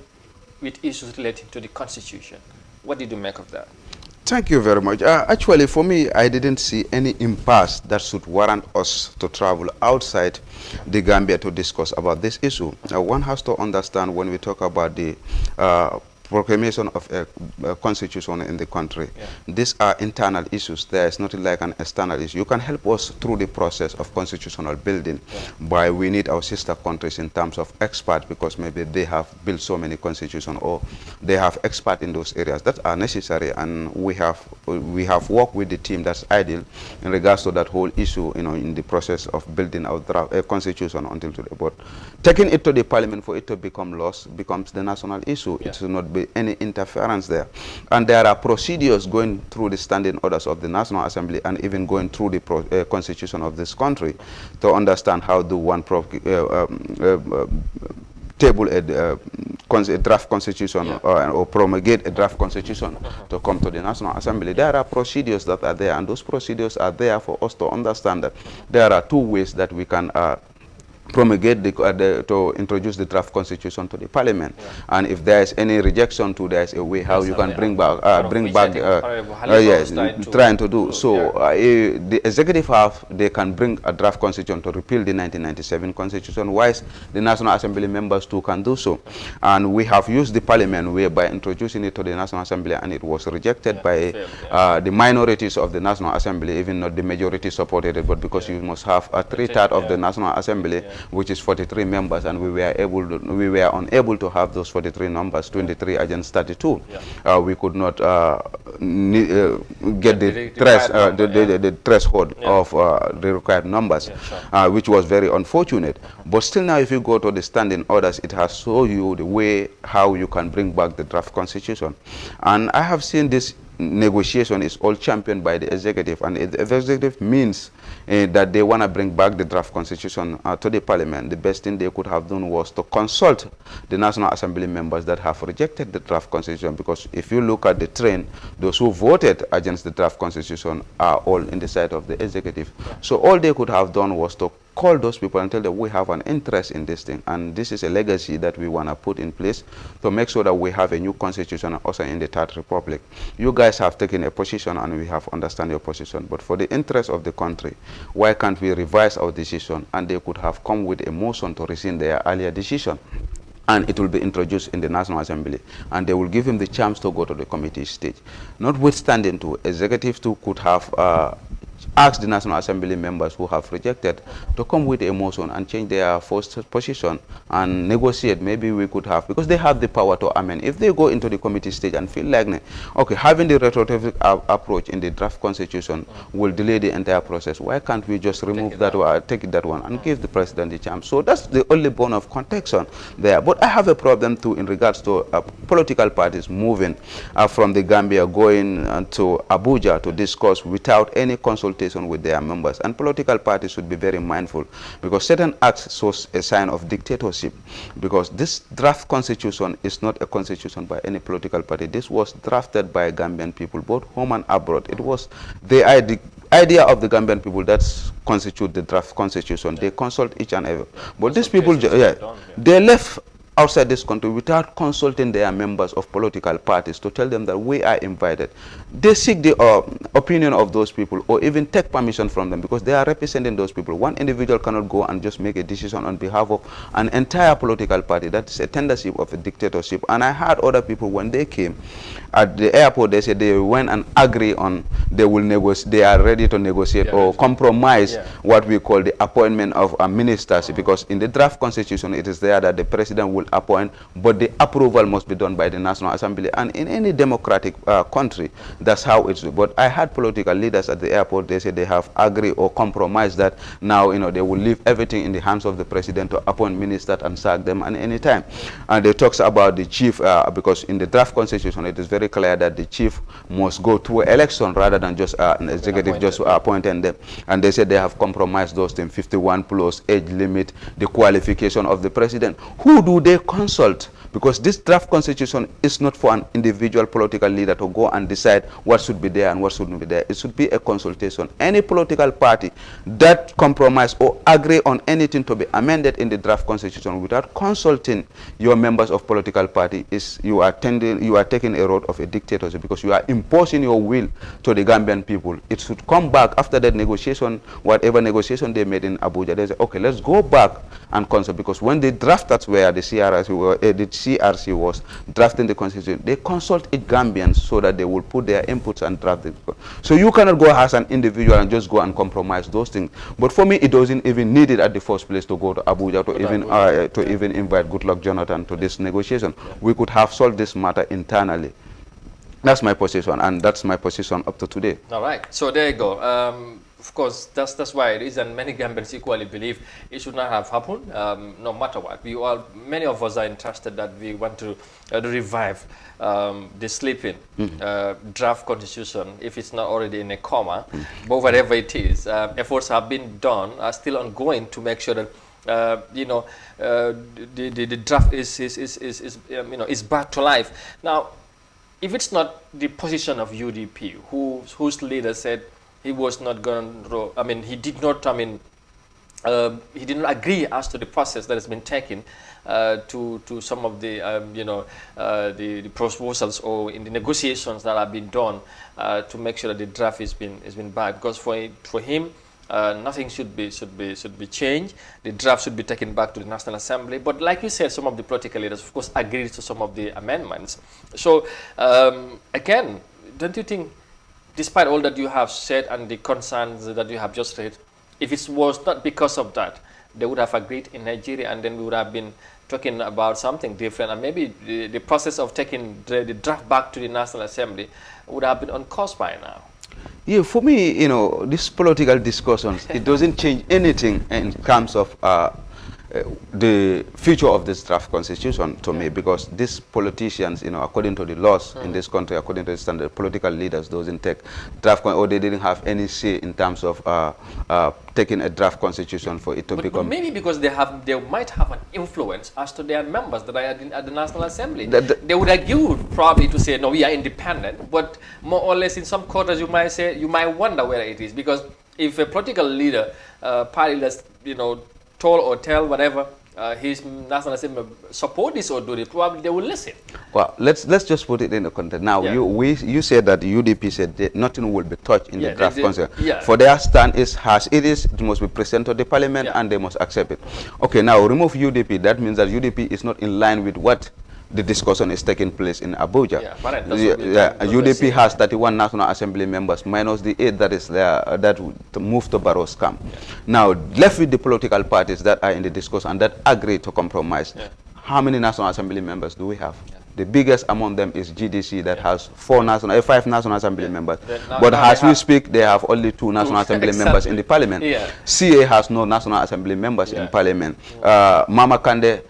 with issues relating to the Constitution. What did you make of that? Thank you very much. Actually, for me, I didn't see any impasse that should warrant us to travel outside the Gambia to discuss about this issue. One has to understand when we talk about the proclamation of a constitution in the country. These are internal issues. There is nothing like an external issue. You can help us through the process of constitutional building by we need our sister countries in terms of experts, because maybe they have built so many constitutions or they have experts in those areas that are necessary, and we have worked with the team that's ideal in regards to that whole issue, you know, in the process of building our draft constitution until today. But taking it to the parliament for it to become law becomes the national issue. It should not be any interference there, and there are procedures going through the standing orders of the National Assembly and even going through the constitution of this country to understand how do one table a draft constitution or promulgate a draft constitution to come to the National Assembly. There are procedures that are there, and those procedures are there for us to understand that there are two ways that we can promulgate to introduce the draft constitution to the parliament, and if there is any rejection to, there is a way how you can bring back trying to do so. The executive they can bring a draft constitution to repeal the 1997 constitution, whilst the National Assembly members too can do so. And we have used the parliament whereby introducing it to the National Assembly, and it was rejected by the minorities of the National Assembly, even not the majority supported it, but because you must have a 3/3 of the National Assembly, which is 43 members, and we were unable to have those 43 numbers, 23 against 32. We could not get the threshold of the required numbers, which was very unfortunate. But still now, if you go to the standing orders, it has shown you the way how you can bring back the draft constitution. And I have seen this negotiation is all championed by the executive, and the executive means that they want to bring back the draft constitution to the parliament. The best thing they could have done was to consult the National Assembly members that have rejected the draft constitution, because if you look at the trend, those who voted against the draft constitution are all in the side of the executive. So all they could have done was to call those people and tell them we have an interest in this thing, and this is a legacy that we want to put in place to make sure that we have a new constitution also in the Third Republic. You guys have taken a position and we have understand your position, but for the interest of the country, why can't we revise our decision? And they could have come with a motion to rescind their earlier decision, and it will be introduced in the National Assembly, and they will give him the chance to go to the committee stage. Notwithstanding, executive too could have ask the National Assembly members who have rejected to come with a motion and change their first position and negotiate. Maybe we could have, because they have the power to amend. If they go into the committee stage and feel like, okay, having the retroactive approach in the draft constitution will delay the entire process, why can't we just remove that one, take that one and give the president the chance? So that's the only bone of contention there. But I have a problem too in regards to political parties moving from the Gambia, going to Abuja to discuss without any consultation with their members. And political parties should be very mindful, because certain acts shows a sign of dictatorship, because this draft constitution is not a constitution by any political party. This was drafted by Gambian people, both home and abroad. It was the idea of the Gambian people that constitute the draft constitution. They consult each and every. But these people, they left outside this country without consulting their members of political parties to tell them that we are invited. They seek the opinion of those people, or even take permission from them, because they are representing those people. One individual cannot go and just make a decision on behalf of an entire political party. That is a tendency of a dictatorship. And I heard other people, when they came at the airport, they said they went and agree on, they will negotiate, they are ready to negotiate or compromise what we call the appointment of ministers, because in the draft constitution it is there that the president will appoint, but the approval must be done by the National Assembly. And in any democratic country, that's how it's. But I had political leaders at the airport, they said they have agreed or compromised that now, they will leave everything in the hands of the president to appoint ministers and sack them at any time. And they talks about the chief, because in the draft constitution it is very clear that the chief must go through election rather than just an executive just appointing them. And they said they have compromised those things, 51 plus age limit, the qualification of the president. Who do they consult? Because this draft constitution is not for an individual political leader to go and decide what should be there and what shouldn't be there. It should be a consultation. Any political party that compromise or agree on anything to be amended in the draft constitution without consulting your members of political party, is you are taking a road of a dictatorship, because you are imposing your will to the Gambian people. It should come back after that negotiation, whatever negotiation they made in Abuja. They say, okay, let's go back and consult, because when they drafted where the CRC was drafting the constitution, they consult each Gambians so that they will put their inputs and draft it. So you cannot go as an individual and just go and compromise those things. But for me, it doesn't even need it at the first place to go to Abuja to even invite Goodluck Jonathan to this negotiation. We could have solved this matter internally. That's my position, and that's my position up to today. All right. So there you go. Of course, that's why it is, and many Gambians equally believe it should not have happened, no matter what. Many of us are interested that we want to revive the sleeping draft constitution, if it's not already in a coma, but whatever it is. Efforts have been done, are still ongoing to make sure that the draft is back to life. Now, if it's not the position of UDP, whose leader said he was not going to, he did not agree as to the process that has been taken to some of the the proposals or in the negotiations that have been done to make sure that the draft has been back, because for him nothing should be changed. The draft should be taken back to the National Assembly. But like you said, some of the political leaders, of course, agreed to some of the amendments. So again, don't you think, despite all that you have said and the concerns that you have just read, if it was not because of that, they would have agreed in Nigeria, and then we would have been talking about something different, and maybe the process of taking the draft back to the National Assembly would have been on course by now. Yeah, for me, these political discussions, it doesn't change anything in terms of the future of this draft constitution to me, because these politicians, according to the laws in this country, according to the standard, political leaders doesn't take draft, or they didn't have any say in terms of taking a draft constitution for it to become. But maybe because they might have an influence as to their members that are at the National Assembly. They would argue probably to say, no, we are independent, but more or less in some quarters you might wonder where it is, because if a political leader, party that's, told or tell whatever his National Assembly support this or do it, probably they will listen. Well, let's just put it in the context. Now, you said that UDP said that nothing will be touched in the draft constitution. For their stand is as it is, it must be presented to the parliament and they must accept it. Okay, now remove UDP. That means that UDP is not in line with what the discussion is taking place in Abuja. Yeah, right. UDP has 31 National Assembly members minus the 8 that is there that moved to Barrow's camp. Yeah. Now, left with the political parties that are in the discussion and that agree to compromise, how many National Assembly members do we have? Yeah. The biggest among them is GDC that has 5 National Assembly members. But as we speak, they have only 2 National Assembly members in the parliament. Yeah. CA has no National Assembly members in parliament. Mama Kande,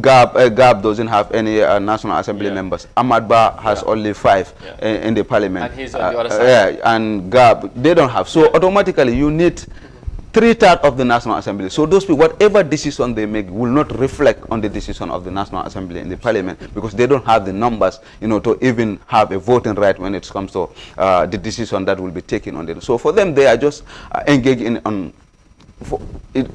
Gab doesn't have any National Assembly members. Ahmad Ba has only 5 in the parliament. And he's on the other side. And Gab, they don't have. So automatically you need 3/3 of the National Assembly. So those people, whatever decision they make will not reflect on the decision of the National Assembly in the parliament because they don't have the numbers, to even have a voting right when it comes to the decision that will be taken on them. So for them, they are just engaged in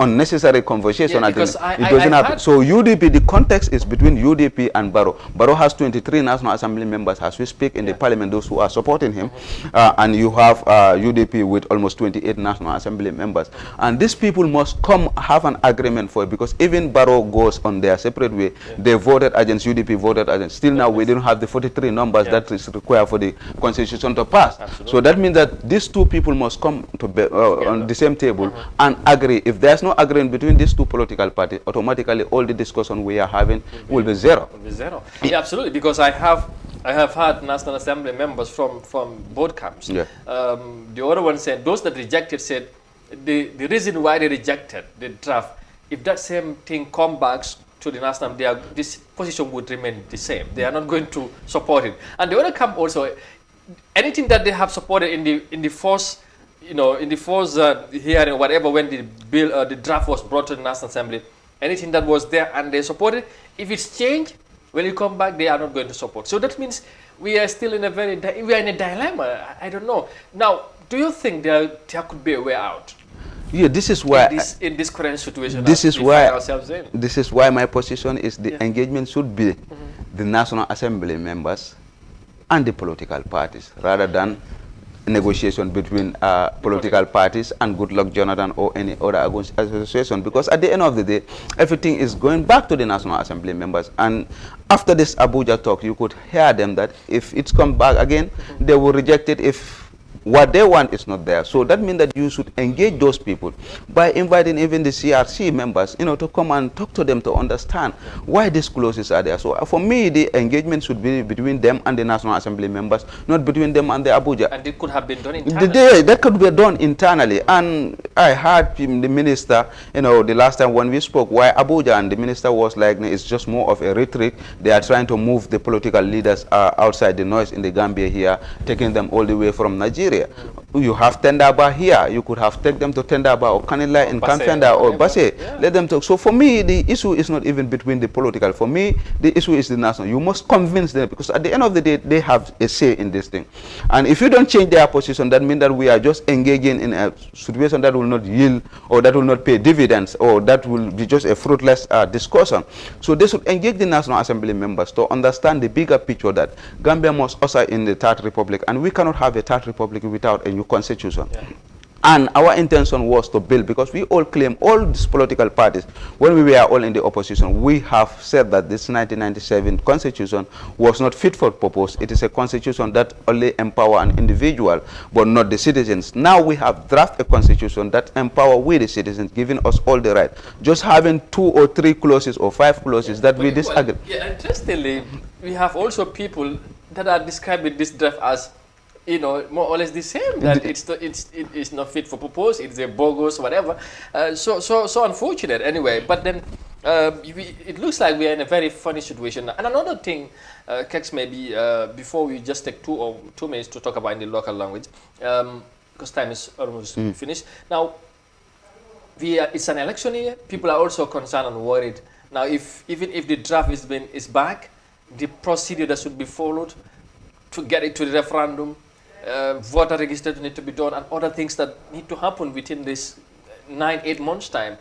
unnecessary conversation. It doesn't happen. So UDP, the context is between UDP and Barrow. Barrow has 23 National Assembly members as we speak in the parliament, those who are supporting him. And you have UDP with almost 28 National Assembly members. And these people must come have an agreement for it because even Barrow goes on their separate way. They voted against, UDP voted against. Still now we don't have the 43 numbers that is required for the constitution to pass. Absolutely. So that means that these two people must come to on the same table and agree. If there's no agreement between these two political parties, automatically all the discussion we are having will be zero. Yeah, absolutely. Because I have had National Assembly members from both camps. Yeah. The other one said those that rejected said the reason why they rejected the draft, if that same thing comes back to the National, this position would remain the same. They are not going to support it. And the other camp also, anything that they have supported in the first. In the first hearing, whatever, when the bill, the draft was brought to the National Assembly, anything that was there and they supported, if it's changed, when you come back, they are not going to support. So that means we are still in a dilemma. I don't know. Now, do you think there could be a way out? Yeah, this is why in this current situation this is why find ourselves in. This is why my position is the engagement should be the National Assembly members and the political parties rather than negotiation between political parties and Goodluck Jonathan or any other association, because at the end of the day everything is going back to the National Assembly members. And after this Abuja talk, you could hear them that if it's come back again, they will reject it if what they want is not there. So that means that you should engage those people by inviting even the CRC members, to come and talk to them to understand why these clauses are there. So for me, the engagement should be between them and the National Assembly members, not between them and the Abuja. And it could have been done internally. That could be done internally. And I heard the minister, the last time when we spoke, why Abuja, and the minister was like, it's just more of a retreat. They are trying to move the political leaders outside the noise in the Gambia here, taking them all the way from Nigeria. You have Tendaba here. You could have taken them to Tendaba or Kanila in Kamfenda or Basse. Let them talk. So for me, the issue is not even between the political. For me, the issue is the national. You must convince them, because at the end of the day, they have a say in this thing. And if you don't change their position, that means that we are just engaging in a situation that will not yield or that will not pay dividends, or that will be just a fruitless discussion. So they should engage the National Assembly members to understand the bigger picture that Gambia must usher in the Third Republic, and we cannot have a Third Republic without a new constitution. And our intention was to build, because we all claim, all these political parties, when we were all in the opposition, we have said that this 1997 constitution was not fit for purpose. It is a constitution that only empower an individual, but not the citizens. Now we have drafted a constitution that empower we the citizens, giving us all the right. Just having 2 or 3 clauses or 5 clauses that we disagree. Interestingly, we have also people that are describing this draft as more or less the same, that it's not fit for purpose, it's a bogus, whatever. So unfortunate anyway. But then it looks like we are in a very funny situation. And another thing, Kex, maybe before we just take 2 minutes to talk about in the local language, because time is almost finished. Now, it's an election year. People are also concerned and worried. Now, even if the draft is back, the procedure that should be followed to get it to the referendum, voter registration need to be done, and other things that need to happen within this 9-8 months time.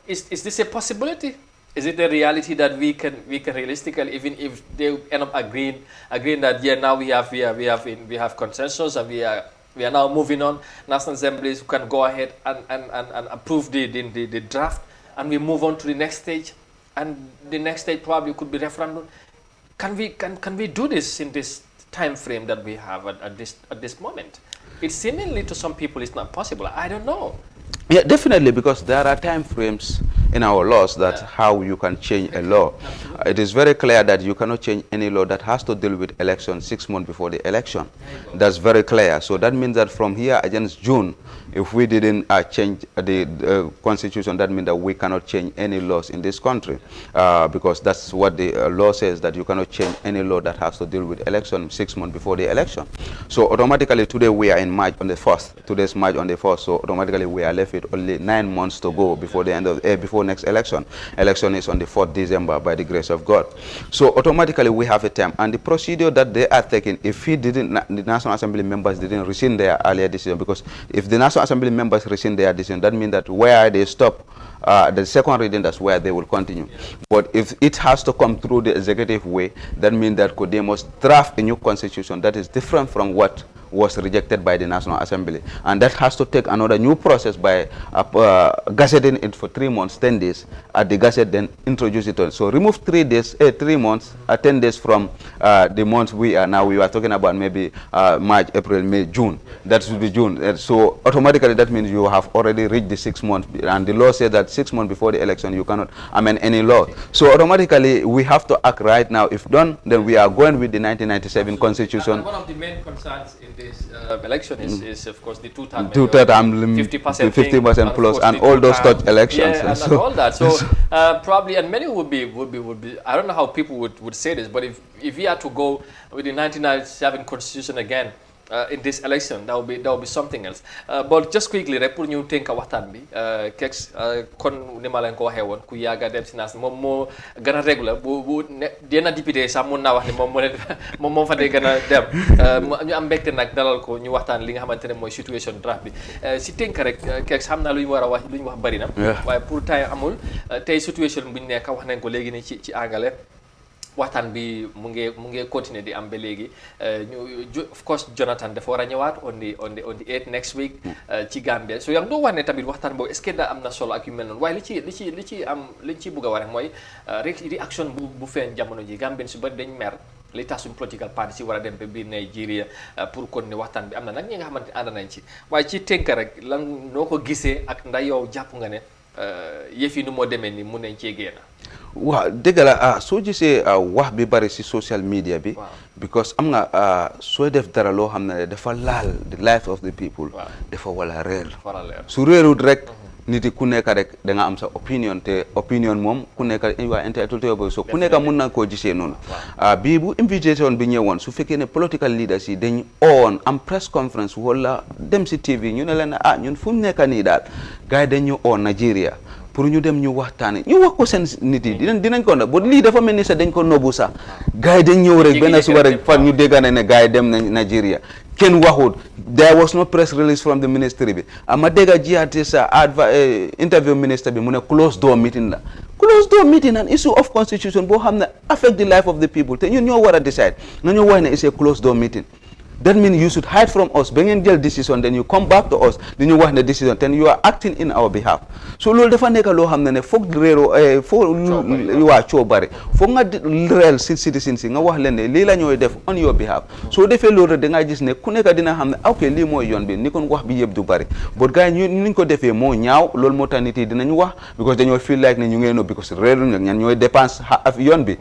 Is this a possibility? Is it a reality that we can realistically, even if they end up agreeing that now we have consensus and we are now moving on, National Assemblies can go ahead and approve the draft, and we move on to the next stage? and the next stage probably could be referendum. Can we do this in this time frame that we have at this moment? It seemingly to some people it's not possible. I don't know. Yeah, definitely, because there are time frames in our laws that how you can change a law. It is very clear that you cannot change any law that has to deal with election 6 months before the election. That's very clear. So that means that from here against June, if we didn't change the constitution, that means that we cannot change any laws in this country, because that's what the law says, that you cannot change any law that has to deal with election 6 months before the election. So automatically today we are in March on the 1st. Today's March on the 1st. So automatically we are left with only 9 months to go before the end of before next election. Election is on the 4th December by the grace of God. So automatically we have a time, and the procedure that they are taking, if the National Assembly members didn't rescind their earlier decision, because if the National Assembly members rescind their decision, that means that where they stop the second reading, that's where they will continue. But if it has to come through the executive way, that means that they must draft a new constitution that is different from what was rejected by the National Assembly, and that has to take another new process by gazetting it for 3 months, 10 days at the gazette, then introduce it on. So remove 3 days, 3 months, 10 days from the months we are now. We are talking about maybe March, April, May, June. That should be June. So automatically that means you have already reached the 6 months, and the law says that 6 months before the election you cannot amend any law. So automatically we have to act right now. If done, then we are going with the 1997 constitution. And one of the main concerns in this election is of course the two-term 50% plus, and all those touch elections. Yeah, and all that. So probably, and many would be. I don't know how people would say this, but if we had to go with the 1997 constitution again in this election, that would be something else. But just quickly, rek pour ñu tënk waxtaan bi, Keks kon ni ma leen ko waxee woon ku yàgga dem si naas moom moo gën a réguler bu yenn député sax mun naa wax ne moom moo fa dee gën a dem. ñu am mbégte nag dalal ko ñu waxtaan li nga xamante ne mooy situation draft bi si tënk rek Keks xam naa lu ñu war a wax lu ñu wax bari na. waaye pour temps amul tey situation bu ñu nekk wax nañ ko léegi ni ci angale. waxtaan bi mu ngi continuer di am ba léegi of course Jonathan dafa war a ñëwaat on the 8th next week ci Gambia so yaa ngi doon wax ne tamit waxtaan boobu est-ce que da am na solo ak yu mel noonu waaye li ci bëgg a wax rek mooy réaction bu feeñ jamono ji Gambien su bari dañ mer li tax suñ political party si war a dem ba biir Nigeria pour kon ne waxtaan bi am na nag ñi nga xamante ànd nañ ci waaye ci tënk rek lan noo ko gisee ak ndax yow jàpp nga ne yëf yi nu moo demee ni mun nañ cee génn. waaw dëgg la soo gisee wax bi bari si social media bi. because am nga sooy def dara loo xam ne dafa laal the life of the people. dafa wala réer. su réerut rek. nit yi ku nekk rek da nga am sa opinion te opinion moom ku nekk waa entitled to so ku nekk mun na koo gisee noonu. bii bu invitation bi ñëwoon su fekkee ne political leaders yi dañ oon am press conference wala dem si TV ñu ne leen ñun fu mu nekk nii daal gars yi dañ ñu oon Nigeria pour ñu dem ñu waxtaane ñu wax ko seen nit yi dinañ ko nag ba lii dafa mel ni sax dañ ko nobu sax gars yi dañ ñëw rek benn suba rek fan ñu dégg ne gars yi dem nañ Nigeria kenn waxut there was no press release from the ministry bi ama dégg jiyaate sa interview minister bi mu ne closed door meeting la closed door meeting an issue of constitution boo xam ne affect the life of the people te ñun ñoo war a decide nañoo wax ne it's a closed door meeting. That means you should hide from us, bring in jail decision, then you come back to us, then you want the decision, then you are acting in our behalf. So loolu dafa nekk loo xam ne foog réero foog waa coobare foog nga réel si citizen si nga wax leen ne lii la ñooy def on your behalf soo defee loolu da nga gis ne ku nekk dina xam ne ok lii mooy yoon bi ni kon wax bi yëpp du bari but gars yi ñu ko defee moo ñaaw loolu moo tax nit yi dinañ wax because dañoo feel like ne ñu ngeen no because réeru nag ñan ñooy dépense yoon bi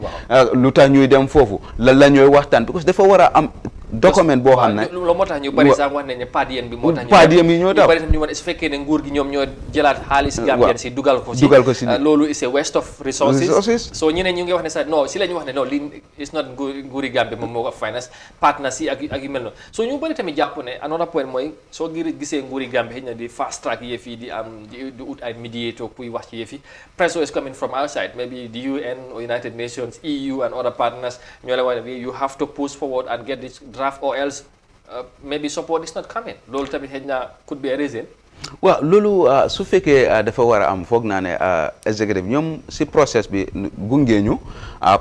lu tax ñuy dem foofu lan la ñooy waxtaan because dafa war a am document boo xam ne loolu moo tax ñu bari sax wax nañ ne paadiyeen bi moo tax paadiyeen yi ñoo tax ñu bari ñu wax su fekkee ne nguur gi ñoom ñoo jëlaat xaalis Gambien si dugal ko si loolu is a waste of resources so ñeneen ñu ngi wax ne sax non si la ñu wax ne non lii is not nguuri Gambie moom moo ko finance partners yi ak yu mel noonu so ñu bari tamit jàpp ne another point mooy soo gisee nguuri Gambie xëy na di fast track yëf yi di am di ut ay mediator kuy wax ci yëf yi pressure is coming from outside maybe the UN or United Nations EU and other partners ñoo la wax ne you have to push forward and get this draft or else maybe support is not coming loolu tamit xëy na could be a reason. waaw loolu su fekkee dafa war a am foog naa ne executive ñoom si process bi gunge ñu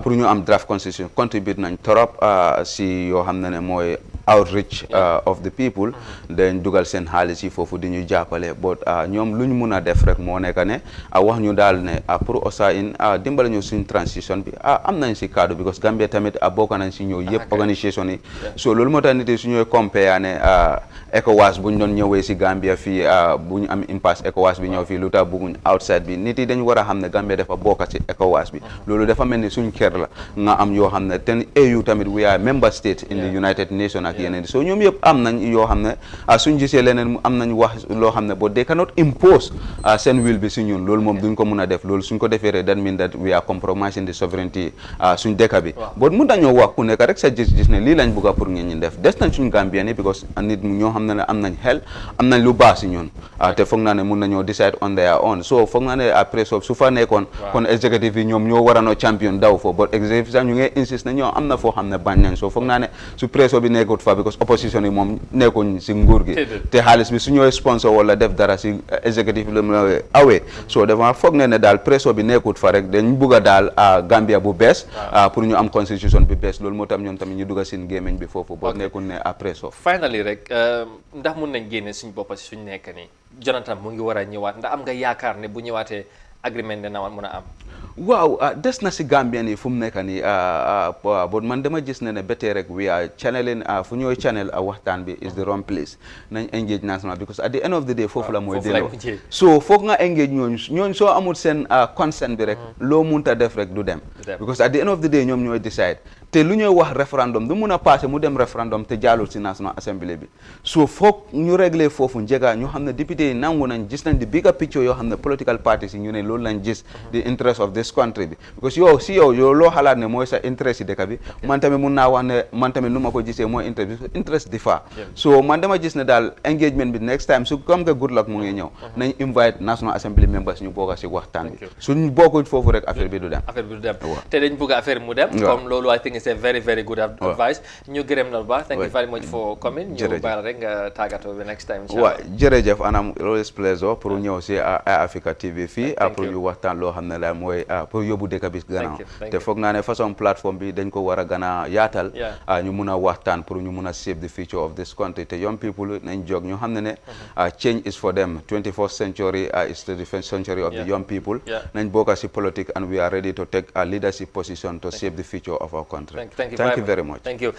pour ñu am draft constitution contribute nañ trop si yoo xam ne mooy outreach of the people dañ dugal seen xaalis yi foofu di ñu jàppale but ñoom lu ñu mun a def rek moo nekk ne wax ñu daal ne pour OSAIN dimbale ñu suñ transition bi am nañ si kaddu because Gambia tamit bokk nañ si ñëw yëpp organisation yi so loolu moo tax nit yi su ñooy compare ne ECOWAS bu ñu doon ñëwee si Gambia fii bu ñu am impasse ECOWAS bi ñëw fii lu tax bëgguñ outside bi nit yi dañ war a xam ne Gambia dafa bokk si ECOWAS bi loolu dafa mel ni suñ kër la nga am yoo xam ne ten AU tamit we are member state in the United Nations ak yeneen so ñoom yëpp am nañ yoo xam ne suñ gisee leneen am nañ wax loo xam ne but they cannot impose seen will bi si ñun loolu moom duñ ko mun a def loolu suñ ko defee rek that mean that we are compromising the sovereignty suñ dëkk bi but mun dañoo wax ku nekk rek sa gis-gis ne lii lañ bëgg pour ngeen ñu def des nañ suñ Gambien yi because nit ñoo xam ne am nañ xel am nañ lu baax si ñun te foog naa ne mun nañoo decide on their own so foog naa ne après su fa nekkoon kon executive yi ñoom ñoo waranoo champion daw fo but executive sax ñu ngi insist ne ñoo am na foo xam ne bañ nañ so foog naa ne su presso bi nekkut fa because opposition yi moom nekkuñ si nguur gi te xaalis bi su ñooy sponsor wala def dara si executive la awee so dafa foog ne daal presso bi nekkut fa rek dañ bugg a daal Gambia bu bees pour ñu am constitution bi bees loolu moo tam ñoom tamit ñu dugg seen gémmiñ bi foofu boo nekkul ne presso finally rek ndax mun nañ génne suñ boppa si suñ nekk nii Jonathan mu ngi war a ñëwaat ndax am nga yaakaar ne bu ñëwaatee agreement dina mën a am waaw des na si Gambien yi fu mu nekk nii bon man dama gis ne ba tey rek we are channeling fu ñooy channel waxtaan bi is the wrong place nañ engage national because at the end of the day foofu la mooy delloo so foog nga engage ñooñ soo amul seen consent bi rek loo munta def rek du dem because at the end of the day ñoom ñooy decide te lu ñuy wax référendum du mun a passé mu dem référendum te jaalul si National Assembly bi so foog ñu réglé foofu njëga ñu xam ne député yi nangu nañ gis nañ di bigger picture yoo xam ne political parties yi ñu ne loolu lañ gis the interest of this country bi because yow loo xalaat ne mooy sa interest yi dëkk bi man tamit mun naa wax ne man tamit nu ma ko gisee mooy interest di fa so man dama gis ne daal engagement bi next time su comme que good luck mu ngi ñëw nañ invite National Assembly members ñu bokk si waxtaan bi suñ bokkul foofu rek affaire bi du dem te dañ bëgg affaire mu dem comme loolu I think it's a very very good advice ñu gërëm na ba thank you very much for coming ñu bàyyi rek nga tàggatoo bi next time waaw jërëjëf anam always pleasure pour ñëw si Africa TV fii pour ñu waxtaan loo xam ne la mooy pour yóbbu dëkk bi gannaaw te foog naa ne façon plateforme bi dañ ko war a gën a yaatal ñu mun a waxtaan pour ñu mun a shape the future of this country te young people nañ jóg ñu xam ne change is for them 21st century is the 21st century of the young people nañ bokk si politique and we are ready to take a leadership position to shape the future of our country thank you very much thank you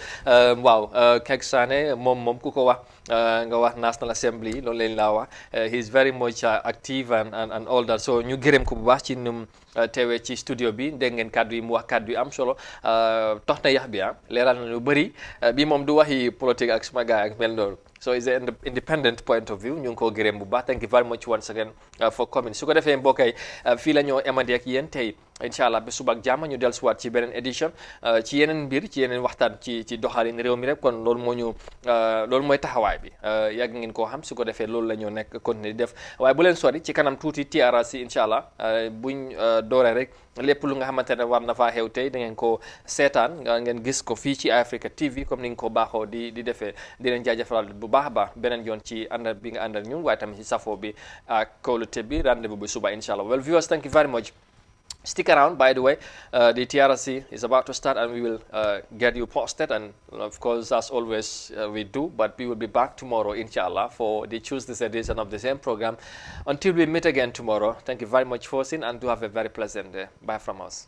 waaw Kek Sanneh moom ku ko wax nga wax National Assembly loolu leen laa wax he is very much active and all that so ñu gërëm ko bu baax ci num teewee ci studio bi dégg ngeen kàddu yi mu wax kàddu yi am solo tox na yax bi leeral na lu bëri bi moom du waxi politique ak suma gaay ak mel noonu so is an independent point of view ñu ngi koo gërëm bu baax thank you very much once again for coming su ko defee mbokkay fii la ñoo emandi ak yéen tey incha allah ba suba ak jàmm ñu dellusiwaat ci beneen édition ci yeneen mbir ci yeneen waxtaan ci doxalin réew mi rek kon loolu moo ñu loolu mooy taxawaay bi yàgg ngeen koo xam su ko defee loolu la ñoo nekk continuer di def waaye bu leen sori ci kanam tuuti TRRC incha allah buñ dooree rek lépp lu nga xamante ne war na faa xew tey da ngeen ko seetaan ngeen gis ko fii ci Africa TV comme ni nga ko baaxoo di defee di leen jaajëfal bu baax a baax beneen yoon ci àndal bi nga àndal ñun waaye tamit ci safo bi ak kóolute bi rendez-vous bi suba incha allah well viewers thank you very much. Stick around, by the way, the TRRC is about to start and we will get you posted and of course as always we do, but we will be back tomorrow inshallah for the Tuesday's edition of the same program. Until we meet again tomorrow, thank you very much for listening and do have a very pleasant day. Bye from us.